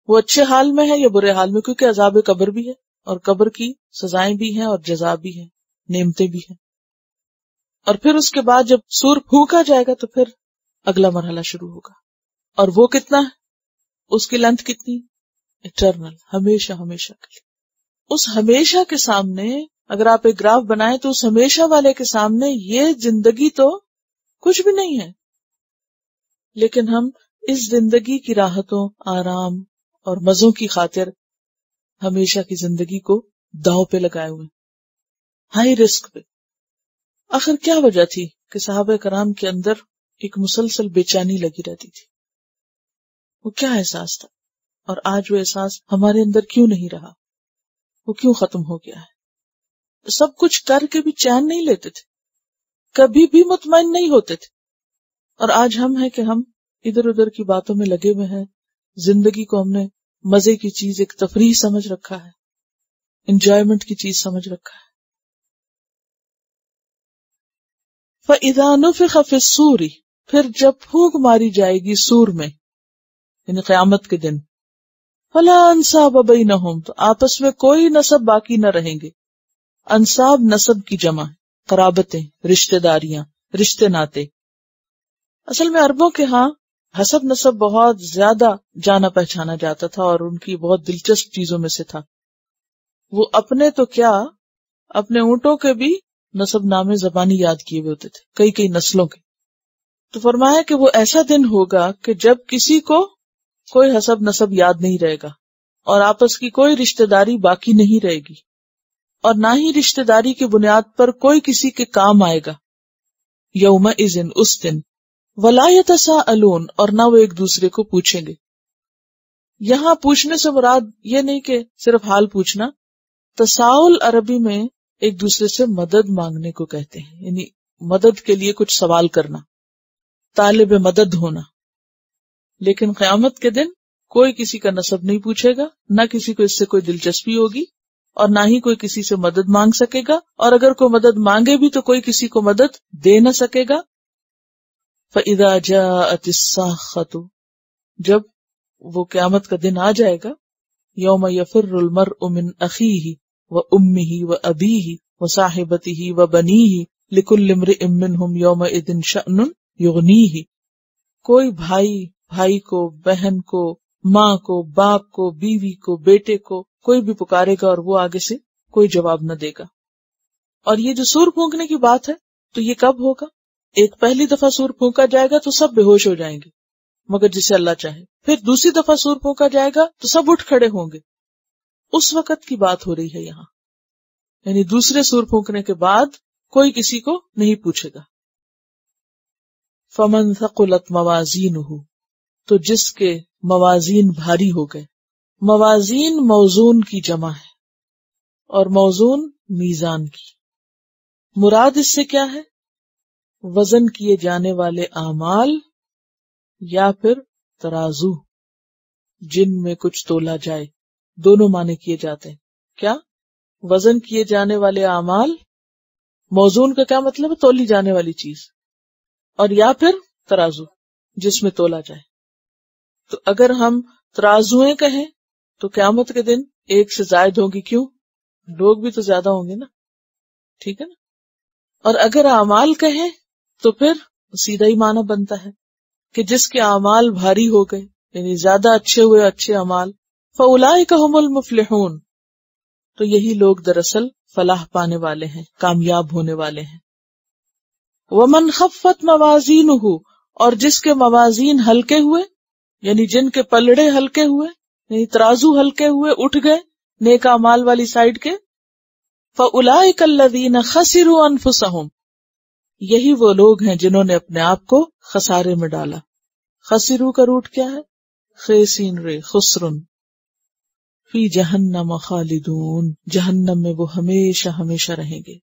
وہ اچھے حال میں ہے یا برے حال میں، کیونکہ عذاب قبر بھی ہے، اور قبر کی سزائیں بھی ہیں، اور جزا بھی ہے، نعمتیں بھی ہیں. اور پھر اس کے بعد جب سور پھونکا جائے گا تو پھر اگلا مرحلہ شروع ہوگا. اور وہ کتنا ہے؟ اس کی لینتھ کتنی؟ اٹرنل، ہمیشہ ہمیشہ کے لیے. اس ہمیشہ کے سامنے اگر آپ ایک گراف بنائیں تو اس ہمیشہ والے کے سامنے یہ زندگی تو کچھ بھی نہیں ہے. لیکن ہم اس زندگی کی راحتوں، آرام اور مزوں کی خاطر ہمیشہ کی زندگی کو داؤ پہ لگائے ہوئے، ہائی رسک پہ. آخر کیا وجہ تھی کہ صحابہ کرام کے اندر ایک مسلسل بے چینی لگی رہتی تھی؟ وہ کیا احساس تھا؟ اور آج وہ احساس ہمارے اندر کیوں نہیں رہا؟ وہ کیوں ختم ہو گیا ہے؟ سب کچھ کر کے بھی چین نہیں لیتے تھے، کبھی بھی مطمئن نہیں ہوتے تھے. اور آج ہم ہیں کہ ہم ادھر ادھر کی باتوں میں لگے ہوئے ہیں. زندگی کو ہم نے مزے کی چیز، ایک تفریح سمجھ رکھا ہے، انجوائمنٹ کی چیز سمجھ رکھا ہے. فَإِذَا نُفِخَ فِي الصُّورِ، پھر جب پھونک ماری جائے گی سور میں، یعنی قیامت کے دن، فَلَا أَنْسَابَ بَيْنَهُمْ، تو آپس میں کوئی نسب باقی نہ رہیں گے. انساب نسب کی جمع، قرابتیں، رشتہ داریاں، رشتے ناتے. اصل میں عربوں کے ہاں حسب نسب بہت زیادہ جانا پہچانا جاتا تھا اور ان کی بہت دلچسپ چیزوں میں سے تھا. وہ اپنے تو کیا، اپنے اونٹوں کے بھی نسب نامے زبانی یاد کیے ہوئے ہوتے تھے، کئی کئی نسلوں کے. تو فرمایا کہ وہ ایسا دن ہوگا کہ جب کسی کو کوئی حسب نسب یاد نہیں رہے گا اور آپس کی کوئی رشتہ داری باقی نہیں رہے گی، اور نہ ہی رشتہ داری کی بنیاد پر کوئی کسی کے کام آئے گا. یومئذ، اس دن، ولا یتساءلون، اور نہ وہ ایک دوسرے کو پوچھیں گے. یہاں پوچھنے سے مراد یہ نہیں کہ صرف حال پوچھنا. تساؤل عربی میں ایک دوسرے سے مدد مانگنے کو کہتے ہیں، یعنی مدد کے لیے کچھ سوال کرنا، طالب مدد ہونا. لیکن قیامت کے دن کوئی کسی کا نسب نہیں پوچھے گا، نہ کسی کو اس سے کوئی دلچسپی ہوگی، اور نہ ہی کوئی کسی سے مدد مانگ سکے گا، اور اگر کوئی مدد مانگے بھی تو کوئی کسی کو مدد دے نہ سکے گا. فَإِذَا جَاءَتِ الصَّاخَّةُ، جب وہ قیامت کا دن آ جائے گا، یوم یفر المرء من اخیہ وامہ وابیہ وصاحبتہ وبنیہ لکل امرئ منہم یومئذ شأن یغنیہ. کوئی بھائی کو، بہن کو، ماں کو، باپ کو، بیوی کو، بیٹے کو، کوئی بھی پکارے گا اور وہ آگے سے کوئی جواب نہ دے گا. اور یہ جو سور پھونکنے کی بات ہے تو یہ کب ہوگا؟ ایک پہلی دفعہ سور پھونکا جائے گا تو سب بے ہوش ہو جائیں گے مگر جسے اللہ چاہے. پھر دوسری دفعہ سور پھونکا جائے گا تو سب اٹھ کھڑے ہوں گے. اس وقت کی بات ہو رہی ہے یہاں، یعنی دوسرے سور پھونکنے کے بعد کوئی کسی کو نہیں پوچھے گا. فمن ثقلت موازینہ، تو جس کے موازین بھاری ہو گئے. موازین موزون کی جمع ہے اور موزون میزان کی. مراد اس سے کیا ہے؟ وزن کیے جانے والے اعمال یا پھر ترازو جن میں کچھ تولا جائے. دونوں معنی کیے جاتے ہیں. کیا؟ وزن کیے جانے والے اعمال، موزون کا کیا مطلب ہے؟ تولی جانے والی چیز، اور یا پھر ترازو جس میں تولا جائے. تو اگر ہم ترازویں کہیں تو قیامت کے دن ایک سے زائد ہوگی. کیوں؟ لوگ بھی تو زیادہ ہوں گے نا، ٹھیک ہے نا. اور اگر اعمال کہیں تو پھر سیدھا ہی معنی بنتا ہے کہ جس کے اعمال بھاری ہو گئے، یعنی زیادہ اچھے ہوئے اچھے اعمال. فَأُولَئِكَ هُمُ الْمُفْلِحُونَ، تو یہی لوگ دراصل فلاح پانے والے ہیں، کامیاب ہونے والے ہیں. وَمَنْ خَفَّتْ مَوَازِينُهُ، اور جس کے موازین ہلکے ہوئے، یعنی جن کے پلڑے ہلکے ہوئے، یعنی ترازو ہلکے ہوئے، اٹھ گئے نیک اعمال والی سائڈ کے. فَأُولَئِكَ الَّذِينَ خَسِرُوا أَنفُسَهُمْ، یہی وہ لوگ ہیں جنہوں نے اپنے آپ کو خسارے میں ڈالا. خسرو کا روٹ کیا ہے؟ خیسین رے، خسرن. فی جہنم خالدون، جہنم میں وہ ہمیشہ ہمیشہ رہیں گے.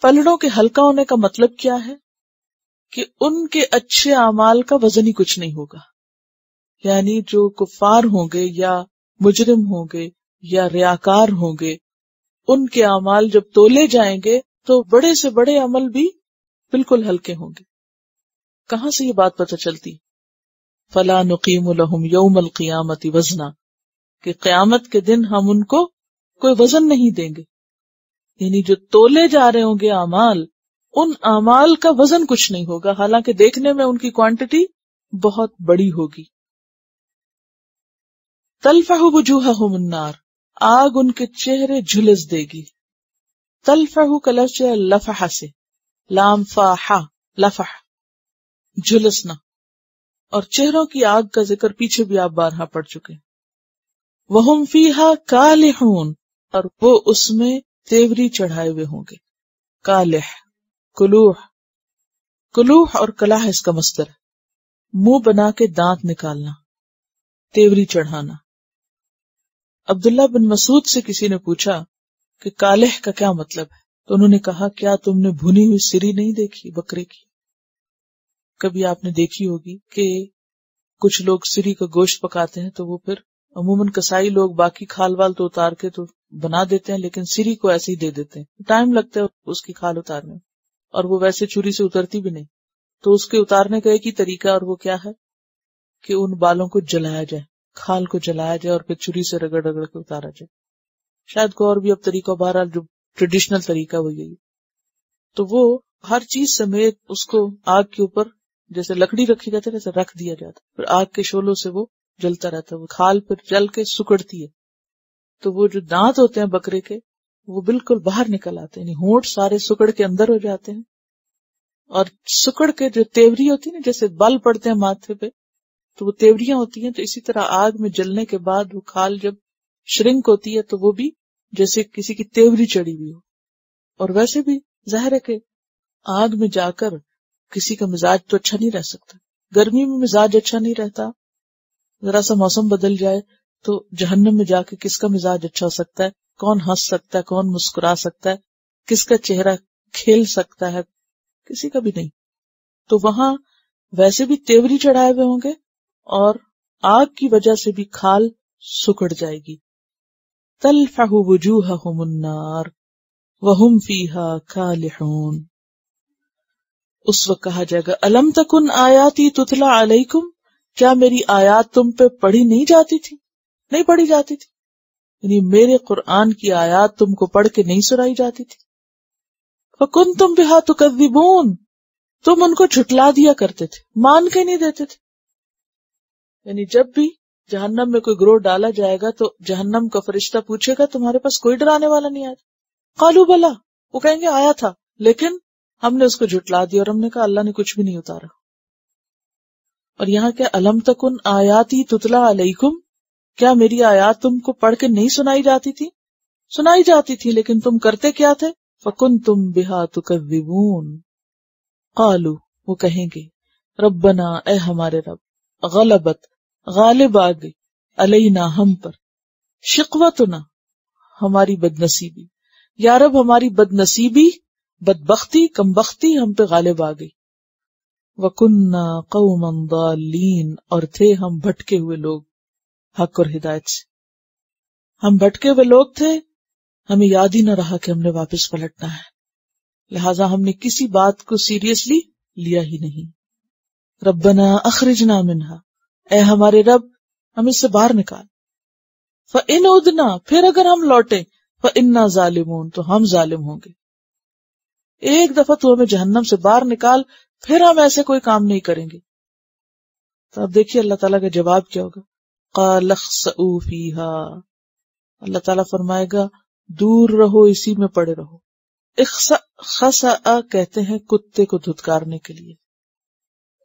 پلڑوں کے ہلکا ہونے کا مطلب کیا ہے؟ کہ ان کے اچھے اعمال کا وزن ہی کچھ نہیں ہوگا. یعنی جو کفار ہوں گے یا مجرم ہوں گے یا ریاکار ہوں گے، ان کے اعمال جب تولے جائیں گے تو بڑے سے بڑے عمل بھی بالکل ہلکے ہوں گے. کہاں سے یہ بات پتہ چلتی؟ فَلَا نُقِيمُ لَهُمْ يَوْمَ الْقِيَامَةِ وَزْنًا، کہ قیامت کے دن ہم ان کو کوئی وزن نہیں دیں گے. یعنی جو تولے جا رہے ہوں گے اعمال، ان اعمال کا وزن کچھ نہیں ہوگا، حالانکہ دیکھنے میں ان کی کوانٹٹی بہت بڑی ہوگی. تلفح وجوہہم النار، آگ ان کے چہرے جھلس دے گی. تلفح کا لفظ ہے لفح سے، لام فاحا، لفح، جھلسنا. اور چہروں کی آگ کا ذکر پیچھے بھی آپ بارہا پڑھ چکے. وہم فیہا کالحون، اور وہ اس میں تیوری چڑھائے ہوئے ہوں گے. کالح، کلوح، کلوح اور کلاح اس کا مصدر ہے، منہ بنا کے دانت نکالنا، تیوری چڑھانا. عبداللہ بن مسعود سے کسی نے پوچھا کہ کالح کا کیا مطلب ہے، تو انہوں نے کہا کیا تم نے بھنی ہوئی سری نہیں دیکھی بکرے کی؟ کبھی آپ نے دیکھی ہوگی کہ کچھ لوگ سری کا گوشت پکاتے ہیں تو وہ پھر عموماً کسائی لوگ باقی کھال وال تو اتار کے تو بنا دیتے ہیں، لیکن سری کو ایسے ہی دے دیتے ہیں، ٹائم لگتا ہے اس کی کھال اتارنے، اور وہ ویسے چھری سے اترتی بھی نہیں. تو اس کے اتارنے کا ایک ہی طریقہ، اور وہ کیا ہے کہ ان بالوں کو جلایا جائے، کھال کو جلایا جائے اور پھر چھری سے رگڑ رگڑ کے اتارا جائے. شاید کوئی اور بھی اب طریقہ، بہرحال جو ٹریڈیشنل طریقہ وہ یہی. تو وہ ہر چیز سمیت اس کو آگ کے اوپر جیسے لکڑی رکھی جاتی ہے ویسے رکھ دیا جاتا ہے، پھر آگ کے شعلوں سے وہ جلتا رہتا ہے، وہ کھال پھر جل کے سکڑتی ہے. تو وہ جو دانت ہوتے ہیں بکرے کے وہ بالکل باہر نکل آتے ہیں، یعنی ہونٹ سارے سکڑ کے اندر ہو جاتے ہیں، اور سکڑ کے جو تیوری ہوتی ہے نا، جیسے بل پڑتے ہیں ماتھے پہ تو وہ تیوریاں ہوتی ہیں، تو اسی طرح آگ میں جلنے کے بعد وہ کھال جب شرنک ہوتی ہے تو وہ بھی جیسے کسی کی تیوری چڑھی ہوئی ہو. اور ویسے بھی ظاہر ہے کہ آگ میں جا کر کسی کا مزاج تو اچھا نہیں رہ سکتا. گرمی میں مزاج اچھا نہیں رہتا، ذرا سا موسم بدل جائے تو جہنم میں جا کے کس کا مزاج اچھا ہو سکتا ہے؟ کون ہنس سکتا ہے؟ کون مسکرا سکتا ہے؟ کس کا چہرہ کھیل سکتا ہے؟ کسی کا بھی نہیں. تو وہاں ویسے بھی تیوری چڑھائے ہوئے ہوں گے اور آگ کی وجہ سے بھی کھال سکڑ جائے گی. تلفح وجوہہم النار وہم فیہا کالحون. اس وقت کہا جائے گا الم تکن آیاتی تتلا علیکم، کیا میری آیات تم پہ پڑھی نہیں جاتی تھی؟ نہیں پڑھی جاتی تھی، یعنی میرے قرآن کی آیات تم کو پڑھ کے نہیں سنائی جاتی تھی. فکنتم بہا تکذبون، تم ان کو جھٹلا دیا کرتے تھے، مان کے نہیں دیتے تھے. یعنی جب بھی جہنم میں کوئی گروہ ڈالا جائے گا تو جہنم کا فرشتہ پوچھے گا تمہارے پاس کوئی ڈرانے والا نہیں آیا؟ قالوا بلا، وہ کہیں گے آیا تھا لیکن ہم نے اس کو جھٹلا دیا، اور ہم نے کہا اللہ نے کچھ بھی نہیں اتارا. اور یہاں کیا الم تکن آیاتی تتلا علیکم، کیا میری آیات تم کو پڑھ کے نہیں سنائی جاتی تھی؟ سنائی جاتی تھی، لیکن تم کرتے کیا تھے؟ فکنتم بہا تکذبون. قالوا، وہ کہیں گے ربنا، اے ہمارے رب، غلبت، غالب آ گئی، علینا، ہم پر، شقوتنا، ہماری بدنصیبی، یا رب ہماری بدنصیبی، بدبختی، کمبختی ہم پہ غالب آ گئی. وَكُنَّا قَوْمًا ضَالِّينَ، اور تھے ہم بھٹکے ہوئے لوگ حق اور ہدایت سے. ہم بھٹکے ہوئے لوگ تھے، ہمیں یاد ہی نہ رہا کہ ہم نے واپس پلٹنا ہے، لہٰذا ہم نے کسی بات کو سیریسلی لیا ہی نہیں. ربنا اخرجنا منہا، اے ہمارے رب ہم اس سے باہر نکال. فَإِنْ عُدْنَا، پھر اگر ہم لوٹے، فَإِنَّا ظَالِمُونَ، تو ہم ظالم ہوں گے. ایک دفعہ تو ہمیں جہنم سے باہر نکال، پھر ہم ایسے کوئی کام نہیں کریں گے. تو اب دیکھیے اللہ تعالیٰ کا جواب کیا ہوگا. قَالَ اخْسَئُوا فِيهَا، اللہ تعالیٰ فرمائے گا دور رہو، اسی میں پڑے رہو. خسأ کہتے ہیں کتے کو دھتکارنے کے لیے،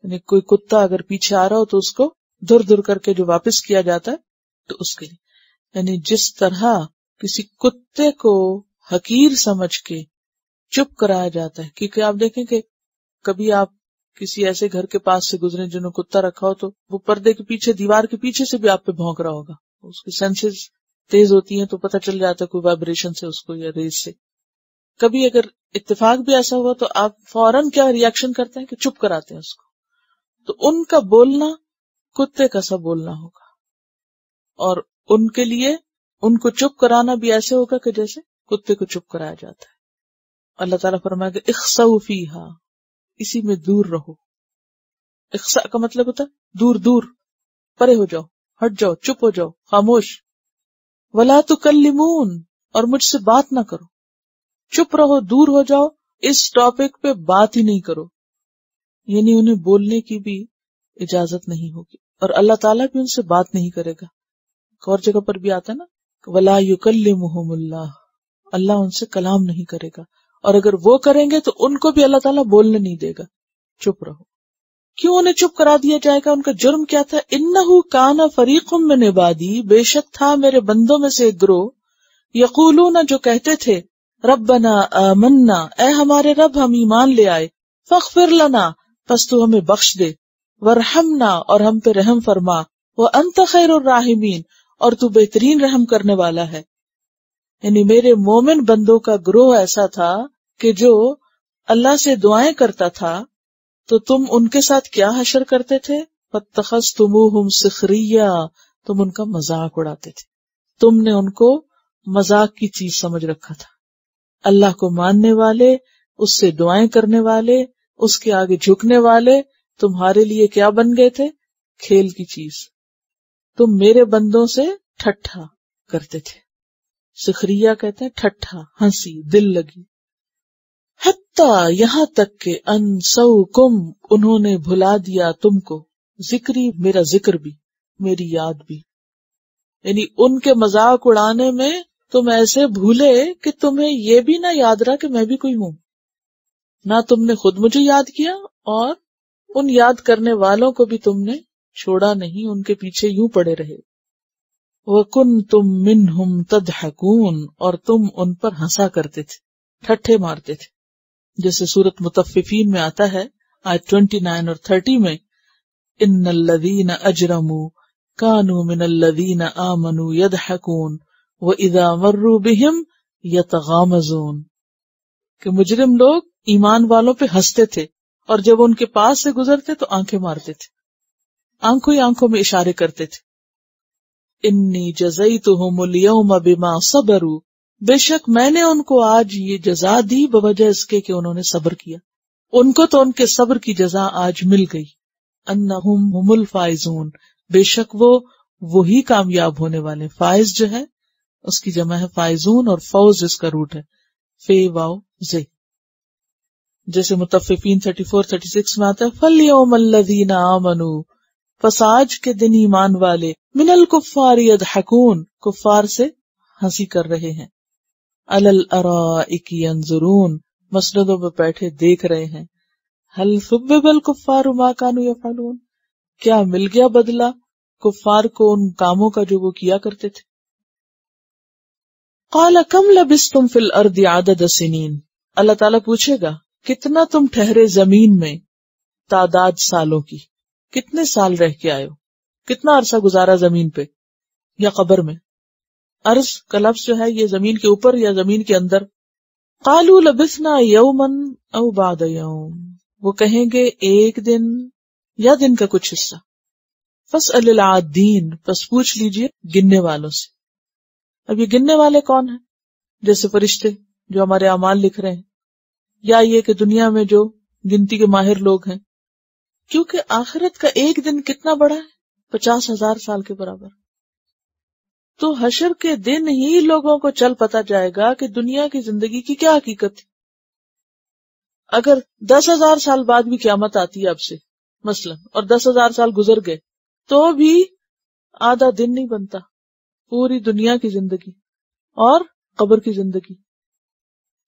یعنی کوئی کتا اگر پیچھے آ رہا ہو تو اس کو دور دور کر کے جو واپس کیا جاتا ہے تو اس کے لیے، یعنی جس طرح کسی کتے کو حقیر سمجھ کے چپ کرایا جاتا ہے. کیونکہ آپ دیکھیں کہ کبھی آپ کسی ایسے گھر کے پاس سے گزرے جنہوں کتا رکھا ہو تو وہ پردے کے پیچھے، دیوار کے پیچھے سے بھی آپ پہ بھونک رہا ہوگا، اس کی سینسز تیز ہوتی ہیں تو پتہ چل جاتا ہے کوئی وائبریشن سے اس کو یا ریز سے. کبھی اگر اتفاق بھی ایسا ہوا تو آپ فوراً کیا ریئیکشن کرتے ہیں کہ چپ کراتے ہیں اس کو. تو ان کا بولنا کتے کا سا بولنا ہوگا، اور ان کے لیے ان کو چپ کرانا بھی ایسے ہوگا کہ جیسے کتے کو چپ کرایا جاتا ہے. اللہ تعالیٰ فرمائے گا اخسؤ فیہا، اسی میں دور رہو. اخساء کا مطلب ہوتا ہے دور دور، پرے ہو جاؤ، ہٹ جاؤ، چپ ہو جاؤ، خاموش. ولا تکلمون، اور مجھ سے بات نہ کرو، چپ رہو، دور ہو جاؤ، اس ٹاپک پہ بات ہی نہیں کرو. یعنی انہیں بولنے کی بھی اجازت نہیں ہوگی، اور اللہ تعالیٰ بھی ان سے بات نہیں کرے گا. ایک اور جگہ پر بھی آتا ہے نا ولا یکلمہم اللہ، اللہ ان سے کلام نہیں کرے گا، اور اگر وہ کریں گے تو ان کو بھی اللہ تعالیٰ بولنے نہیں دے گا. چپ رہو. کیوں انہیں چپ کرا دیا جائے گا؟ ان کا جرم کیا تھا؟ انہو کان فریق من عبادی، بے شک تھا میرے بندوں میں سے ایک گروہ، یقولون جو کہتے تھے ربنا آمنا، اے ہمارے رب ہم ایمان لے آئے، فاغفر لنا، پس تو ہمیں بخش دے، ورحمنا، اور ہم پہ رحم فرما، وانت خیر الراحمین، اور تو بہترین رحم کرنے والا ہے. یعنی میرے مومن بندوں کا گروہ ایسا تھا کہ جو اللہ سے دعائیں کرتا تھا تو تم ان کے ساتھ کیا حشر کرتے تھے؟ فَاتَّخَذْتُمُوهُمْ سِخْرِيًّا، تم ان کا مذاق اڑاتے تھے، تم نے ان کو مذاق کی چیز سمجھ رکھا تھا۔ اللہ کو ماننے والے، اس سے دعائیں کرنے والے، اس کے آگے جھکنے والے تمہارے لیے کیا بن گئے تھے؟ کھیل کی چیز۔ تم میرے بندوں سے ٹھٹھا کرتے تھے، سخریہ کہتے ہیں ٹھٹھا، ہنسی، دل لگی۔ حتیٰ یہاں تک کہ انسوکم، انہوں نے بھلا دیا تم کو، ذکری میرا ذکر بھی، میری یاد بھی، یعنی ان کے مذاق اڑانے میں تم ایسے بھولے کہ تمہیں یہ بھی نہ یاد رہا کہ میں بھی کوئی ہوں، نہ تم نے خود مجھے یاد کیا اور ان یاد کرنے والوں کو بھی تم نے چھوڑا نہیں، ان کے پیچھے یوں پڑے رہے۔ وَكُنْتُمْ مِنْهُمْ تَضْحَكُونَ، اور تم ان پر ہنسا کرتے تھے، ٹھٹھے مارتے تھے، جیسے سورۃ مطففین میں آتا ہے آیت 29 اور 30 میں، إِنَّ الَّذِينَ أَجْرَمُوا كَانُوا مِنَ الَّذِينَ آمَنُوا يَضْحَكُونَ وَإِذَا مَرُّوا بِهِمْ يَتَغَامَزُونَ، کہ مجرم لوگ ایمان والوں پہ ہنستے تھے اور جب ان کے پاس سے گزرتے تو آنکھیں مارتے تھے، آنکھوں ہی آنکھوں میں اشارے کرتے تھے۔ انی جزیتہم اليوم بما صبروا، بے شک میں نے ان کو آج یہ جزا دی بوجہ اس کے کہ انہوں نے صبر کیا، ان کو تو ان کے صبر کی جزا آج مل گئی۔ انہم ہم الفائزون، بے شک وہ وہی کامیاب ہونے والے، فائز جو ہے اس کی جمع ہے فائزون، اور فوز اس کا روٹ ہے فے واو زے، جیسے مطففین 34-36 میں آتا ہے فَالْيَوْمَ الَّذِينَ آمَنُوا، پس آج کے دن ایمان والے، من الکفار یضحکون، کفار سے ہنسی کر رہے ہیں، علی الارائک ینظرون، مسندوں پہ بیٹھے دیکھ رہے ہیں، هل ثُوِّبَ الکفار ما كانوا یفعلون، کیا مل گیا بدلہ کفار کو ان کاموں کا جو وہ کیا کرتے تھے۔ قال کم لبثتم فی الارض عدد سنین، اللہ تعالیٰ پوچھے گا کتنا تم ٹھہرے زمین میں تعداد سالوں کی، کتنے سال رہ کے آئے ہو، کتنا عرصہ گزارا زمین پہ یا قبر میں۔ ارض کا لفظ جو ہے یہ زمین کے اوپر یا زمین کے اندر۔ قالوا لبثنا یوما او بعد یوم، وہ کہیں گے ایک دن یا دن کا کچھ حصہ۔ فاسأل العادین، پس پوچھ لیجئے گننے والوں سے۔ اب یہ گننے والے کون ہیں؟ جیسے فرشتے جو ہمارے اعمال لکھ رہے ہیں، یا یہ کہ دنیا میں جو گنتی کے ماہر لوگ ہیں، کیونکہ آخرت کا ایک دن کتنا بڑا ہے، 50,000 سال کے برابر۔ تو حشر کے دن ہی لوگوں کو چل پتا جائے گا کہ دنیا کی زندگی کی کیا حقیقت ہے۔ اگر 10,000 سال بعد بھی قیامت آتی ہے اب سے مثلا، اور 10,000 سال گزر گئے تو بھی آدھا دن نہیں بنتا پوری دنیا کی زندگی اور قبر کی زندگی۔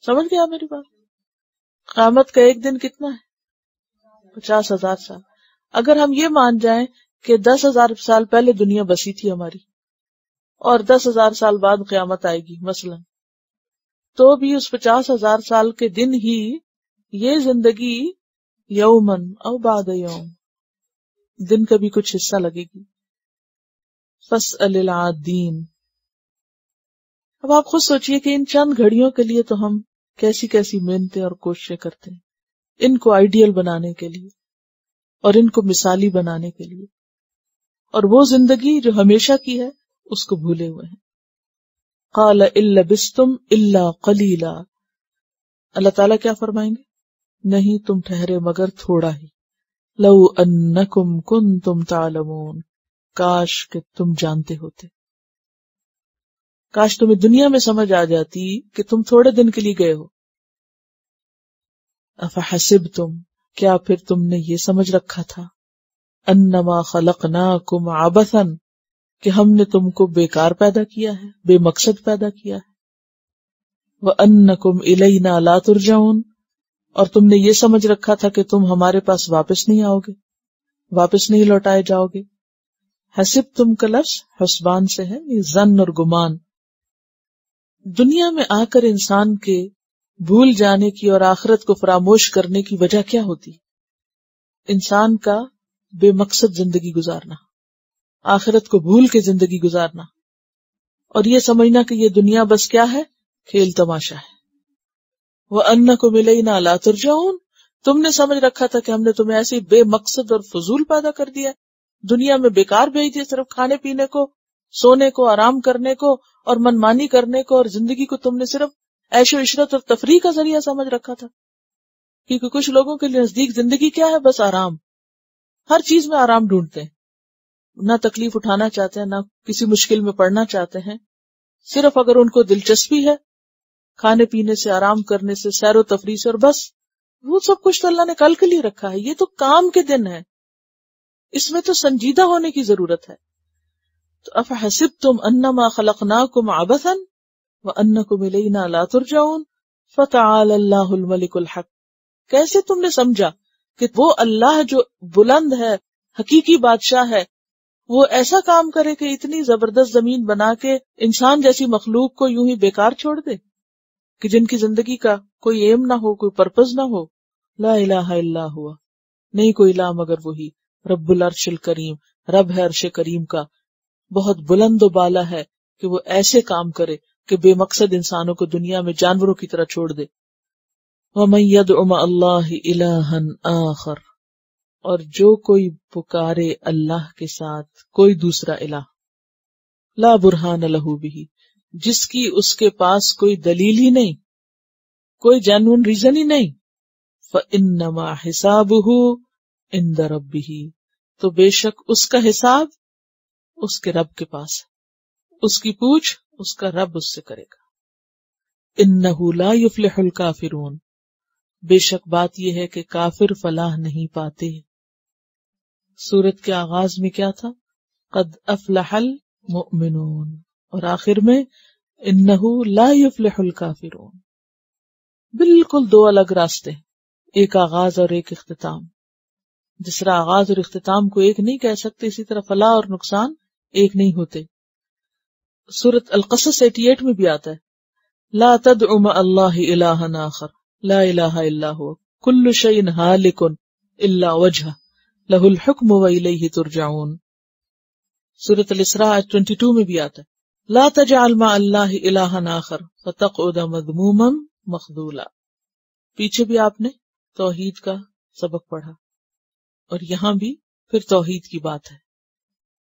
سمجھ گیا میری بات؟ قیامت کا ایک دن کتنا ہے؟ 50,000 سال۔ اگر ہم یہ مان جائیں کہ 10,000 سال پہلے دنیا بسی تھی ہماری اور 10,000 سال بعد قیامت آئے گی مثلا، تو بھی اس 50,000 سال کے دن ہی یہ زندگی یومن او بعد یوم، دن کا بھی کچھ حصہ لگے گی۔ فاسأل العادین۔ اب آپ خود سوچئے کہ ان چند گھڑیوں کے لیے تو ہم کیسی کیسی محنتیں اور کوششیں کرتے ہیں، ان کو آئیڈیل بنانے کے لیے اور ان کو مثالی بنانے کے لیے، اور وہ زندگی جو ہمیشہ کی ہے اس کو بھولے ہوئے ہیں۔ قال ان لبثتم الا قلیلا، اللہ تعالیٰ کیا فرمائیں گے؟ نہیں تم ٹھہرے مگر تھوڑا ہی۔ لو انکم کنتم تعلمون، کاش کہ تم جانتے ہوتے، کاش تمہیں دنیا میں سمجھ آ جاتی کہ تم تھوڑے دن کے لیے گئے ہو۔ افحسبتم، کیا پھر تم نے یہ سمجھ رکھا تھا، انما خلقناکم عبثا، کہ ہم نے تم کو بیکار پیدا کیا ہے، بے مقصد پیدا کیا ہے، وانکم الینا لا ترجعون، اور تم نے یہ سمجھ رکھا تھا کہ تم ہمارے پاس واپس نہیں آؤ گے، واپس نہیں لوٹائے جاؤ گے۔ حسب تم کا لفظ حسبان سے ہے، یہ ظن اور گمان۔ دنیا میں آ کر انسان کے بھول جانے کی اور آخرت کو فراموش کرنے کی وجہ کیا ہوتی؟ انسان کا بے مقصد زندگی گزارنا، آخرت کو بھول کے زندگی گزارنا، اور یہ سمجھنا کہ یہ دنیا بس کیا ہے، کھیل تماشا ہے۔ وَأَنَّكُمْ إِلَيْنَا لَا تُرْجَعُونَ، تم نے سمجھ رکھا تھا کہ ہم نے تمہیں ایسے بے مقصد اور فضول پیدا کر دیا، دنیا میں بیکار بھیج دیا، صرف کھانے پینے کو، سونے کو، آرام کرنے کو اور منمانی کرنے کو، اور زندگی کو تم نے صرف عیش و عشرت اور تفریح کا ذریعہ سمجھ رکھا تھا. کیونکہ کچھ لوگوں کے لیے نزدیک زندگی کیا ہے؟ بس آرام. ہر چیز میں آرام ڈھونڈتے ہیں، نہ تکلیف اٹھانا چاہتے ہیں، نہ کسی مشکل میں پڑنا چاہتے ہیں. صرف اگر ان کو دلچسپی ہے کھانے پینے سے، آرام کرنے سے، سیر و تفریح سے، اور بس وہ سب کچھ تو اللہ نے کل کے لیے رکھا ہے. یہ تو کام کے دن ہے، اس میں تو سنجیدہ ہونے کی ضرورت ہے. تو افحسبتم انما خلقناکم عبثا وانکم الینا لا ترجعون فتعالی اللہ الملک الحق. کیسے تم نے سمجھا کہ وہ اللہ جو بلند ہے، حقیقی بادشاہ ہے، وہ ایسا کام کرے کہ اتنی زبردست زمین بنا کے انسان جیسی مخلوق کو یوں ہی بیکار چھوڑ دے، کہ جن کی زندگی کا کوئی ایم نہ ہو، کوئی پرپز نہ ہو. لا الہ الا ہوا، نہیں کوئی الہ مگر وہی، رب العرش الکریم، رب ہے عرش کریم کا، بہت بلند و بالا ہے کہ وہ ایسے کام کرے کہ بے مقصد انسانوں کو دنیا میں جانوروں کی طرح چھوڑ دے. وَمَن يَدْعُ مَعَ اللَّهِ إِلَٰهًا آخر، اور جو کوئی پکارے اللہ کے ساتھ کوئی دوسرا الہ، لا برہان لہ بہ، جس کی اس کے پاس کوئی دلیل ہی نہیں، کوئی جینوئن ریزن ہی نہیں، فَإِنَّمَا حِسَابُهُ عِندَ رَبِّهِ، تو بے شک اس کا حساب اس کے رب کے پاس ہے، اس کی پوچھ اس کا رب اس سے کرے گا. اِنَّهُ لَا يُفْلِحُ الْكَافِرُونَ، بے شک بات یہ ہے کہ کافر فلاح نہیں پاتے. سورت کے آغاز میں کیا تھا؟ قد افلح المؤمنون، اور آخر میں انہ لا یفلح الکافرون. بالکل دو الگ راستے، ایک آغاز اور ایک اختتام. جس طرح آغاز اور اختتام کو ایک نہیں کہہ سکتے، اسی طرح فلاح اور نقصان ایک نہیں ہوتے. سورت القصص 88 میں بھی آتا ہے، لا تدع مع اللہ الہا آخر لا الہ الا هو کل شیء ہالک الا وجہہ لہ الحکم والیہ ترجعون. سورۃ الاسراء 22 میں بھی آتا ہے، لا تجعل مع اللہ الہا آخر فتقعد مذموما مخذولا. پیچھے بھی آپ نے توحید کا سبق پڑھا، اور یہاں بھی پھر توحید کی بات ہے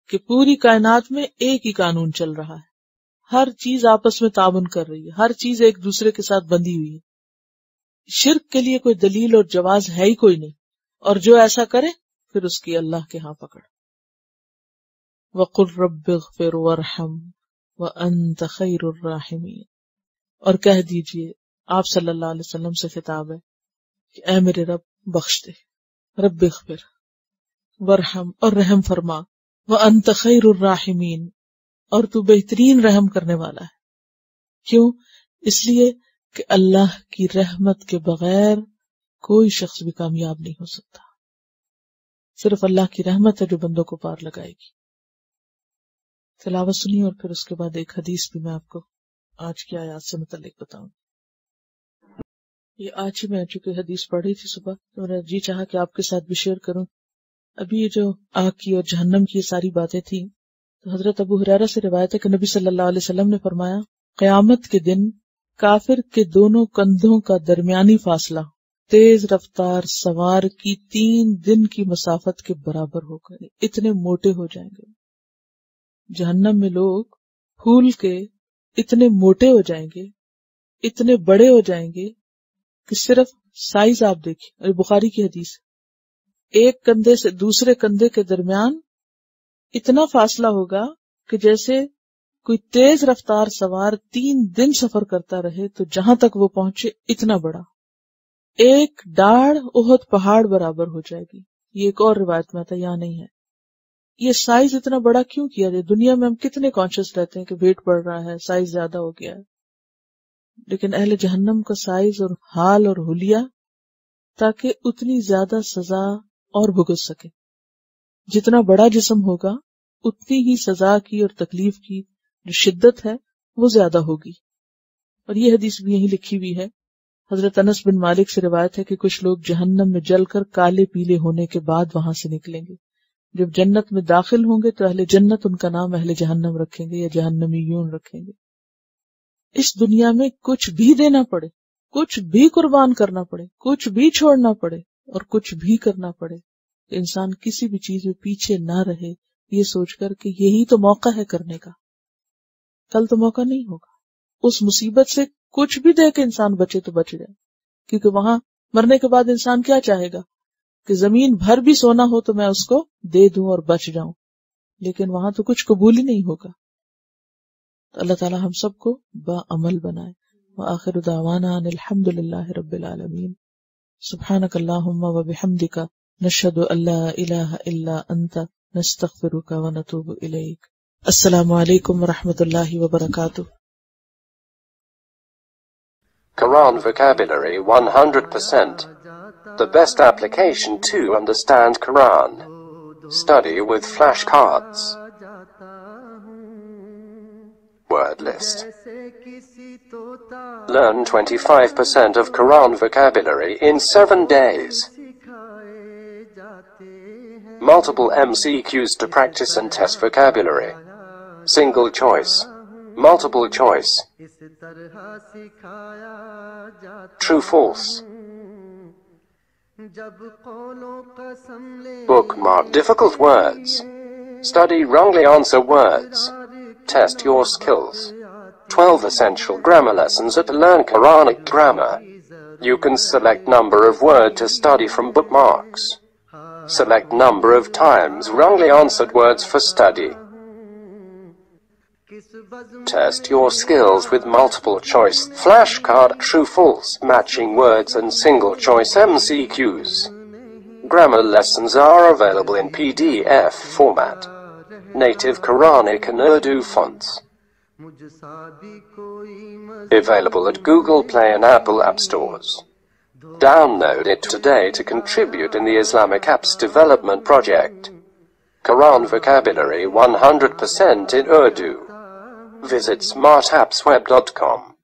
کہ پوری کائنات میں ایک ہی قانون چل رہا ہے، ہر چیز آپس میں تعاون کر رہی ہے، ہر چیز ایک دوسرے کے ساتھ بندھی ہوئی ہے. شرک کے لیے کوئی دلیل اور جواز ہے ہی کوئی نہیں، اور جو ایسا کرے پھر اس کی اللہ کے ہاں پکڑ. وَقُلْ رَبِّ اغْفِرْ وَارْحَمْ وَأَنْتَ خَيْرُ الرَّاحِمِينَ، اور کہہ دیجئے، آپ صلی اللہ علیہ وسلم سے خطاب ہے کہ اے میرے رب بخش دے، رب اغفر وارحم، اور رحم فرما، وَأَنْتَ خَيْرُ الرَّاحِمِينَ، اور تو بہترین رحم کرنے والا ہے. کیوں؟ اس لیے کہ اللہ کی رحمت کے بغیر کوئی شخص بھی کامیاب نہیں ہو سکتا. صرف اللہ کی رحمت ہے جو بندوں کو پار لگائے گی. تلاوت سنی اور پھر اس کے بعد ایک حدیث بھی میں آپ کو آج کی آیات سے متعلق بتاؤں. یہ آج ہی میں چونکہ حدیث پڑھی تھی صبح، تو میں نے جی چاہا کہ آپ کے ساتھ بھی شیئر کروں. ابھی یہ جو آگ کی اور جہنم کی یہ ساری باتیں تھیں، تو حضرت ابو ہریرہ سے روایت ہے کہ نبی صلی اللہ علیہ وسلم نے فرمایا، قیامت کے دن کافر کے دونوں کندھوں کا درمیانی فاصلہ تیز رفتار سوار کی 3 دن کی مسافت کے برابر ہوگا. اتنے موٹے ہو جائیں گے. جہنم میں لوگ پھول کے اتنے موٹے ہو جائیں گے، اتنے بڑے ہو جائیں گے کہ صرف سائز آپ دیکھیں. اور بخاری کی حدیث، ایک کندھے سے دوسرے کندھے کے درمیان اتنا فاصلہ ہوگا کہ جیسے کوئی تیز رفتار سوار 3 دن سفر کرتا رہے تو جہاں تک وہ پہنچے اتنا بڑا. ایک ڈاڑھ احد پہاڑ برابر ہو جائے گی. یہ ایک اور روایت میں آتا ہے، یہاں نہیں ہے. یہ سائز اتنا بڑا کیوں کیا جائے؟ دنیا میں ہم کتنے کانشیس رہتے ہیں کہ ویٹ بڑھ رہا ہے، سائز زیادہ ہو گیا ہے، لیکن اہل جہنم کا سائز اور حال اور حلیہ تاکہ اتنی زیادہ سزا اور بھگت سکے. جتنا بڑا جسم ہوگا اتنی ہی سزا کی اور تکلیف کی جو شدت ہے وہ زیادہ ہوگی. اور یہ حدیث بھی یہیں لکھی ہوئی ہے. حضرت انس بن مالک سے روایت ہے کہ کچھ لوگ جہنم میں جل کر کالے پیلے ہونے کے بعد وہاں سے نکلیں گے. جب جنت میں داخل ہوں گے تو اہل جنت ان کا نام اہل جہنم رکھیں گے یا جہنمیون رکھیں گے. اس دنیا میں کچھ بھی دینا پڑے، کچھ بھی قربان کرنا پڑے، کچھ بھی چھوڑنا پڑے اور کچھ بھی کرنا پڑے، انسان کسی بھی چیز میں پیچھے نہ رہے، یہ سوچ کر کہ یہی تو موقع ہے کرنے کا، کل تو موقع نہیں ہوگا۔ اس مصیبت سے کچھ بھی دے کے انسان بچے تو بچ جائے، کیونکہ وہاں مرنے کے بعد انسان کیا چاہے گا کہ زمین بھر بھی سونا ہو تو میں اس کو دے دوں اور بچ جاؤں، لیکن وہاں تو کچھ قبول ہی نہیں ہوگا۔ تو اللہ تعالی ہم سب کو باعمل بنائے۔ وآخر دعوانا ان الحمد للہ رب العالمین۔ سبحانک اللہم وبحمدک، نشہد ان لا الہ الا انت، نستغفرک ونتوب الیک۔ السلام علیکم ورحمۃ اللہ وبرکاتہ۔ Quran vocabulary 100%. The best application to understand Quran. Study with flashcards. Word list. Learn 25% of Quran vocabulary in 7 days. Multiple MCQs to practice and test vocabulary. Single choice. Multiple choice. True, false. Bookmark difficult words. Study wrongly answer words. Test your skills. 12 essential grammar lessons to learn Quranic grammar. You can select number of word to study from bookmarks. Select number of times wrongly answered words for study. Test your skills with multiple choice flashcard, true, false, matching words and single choice MCQs. Grammar lessons are available in PDF format. Native Quranic and Urdu fonts. Available at Google Play and Apple App Stores. Download it today to contribute in the Islamic Apps Development Project. Quran vocabulary 100% in Urdu. Visit smartappsweb.com.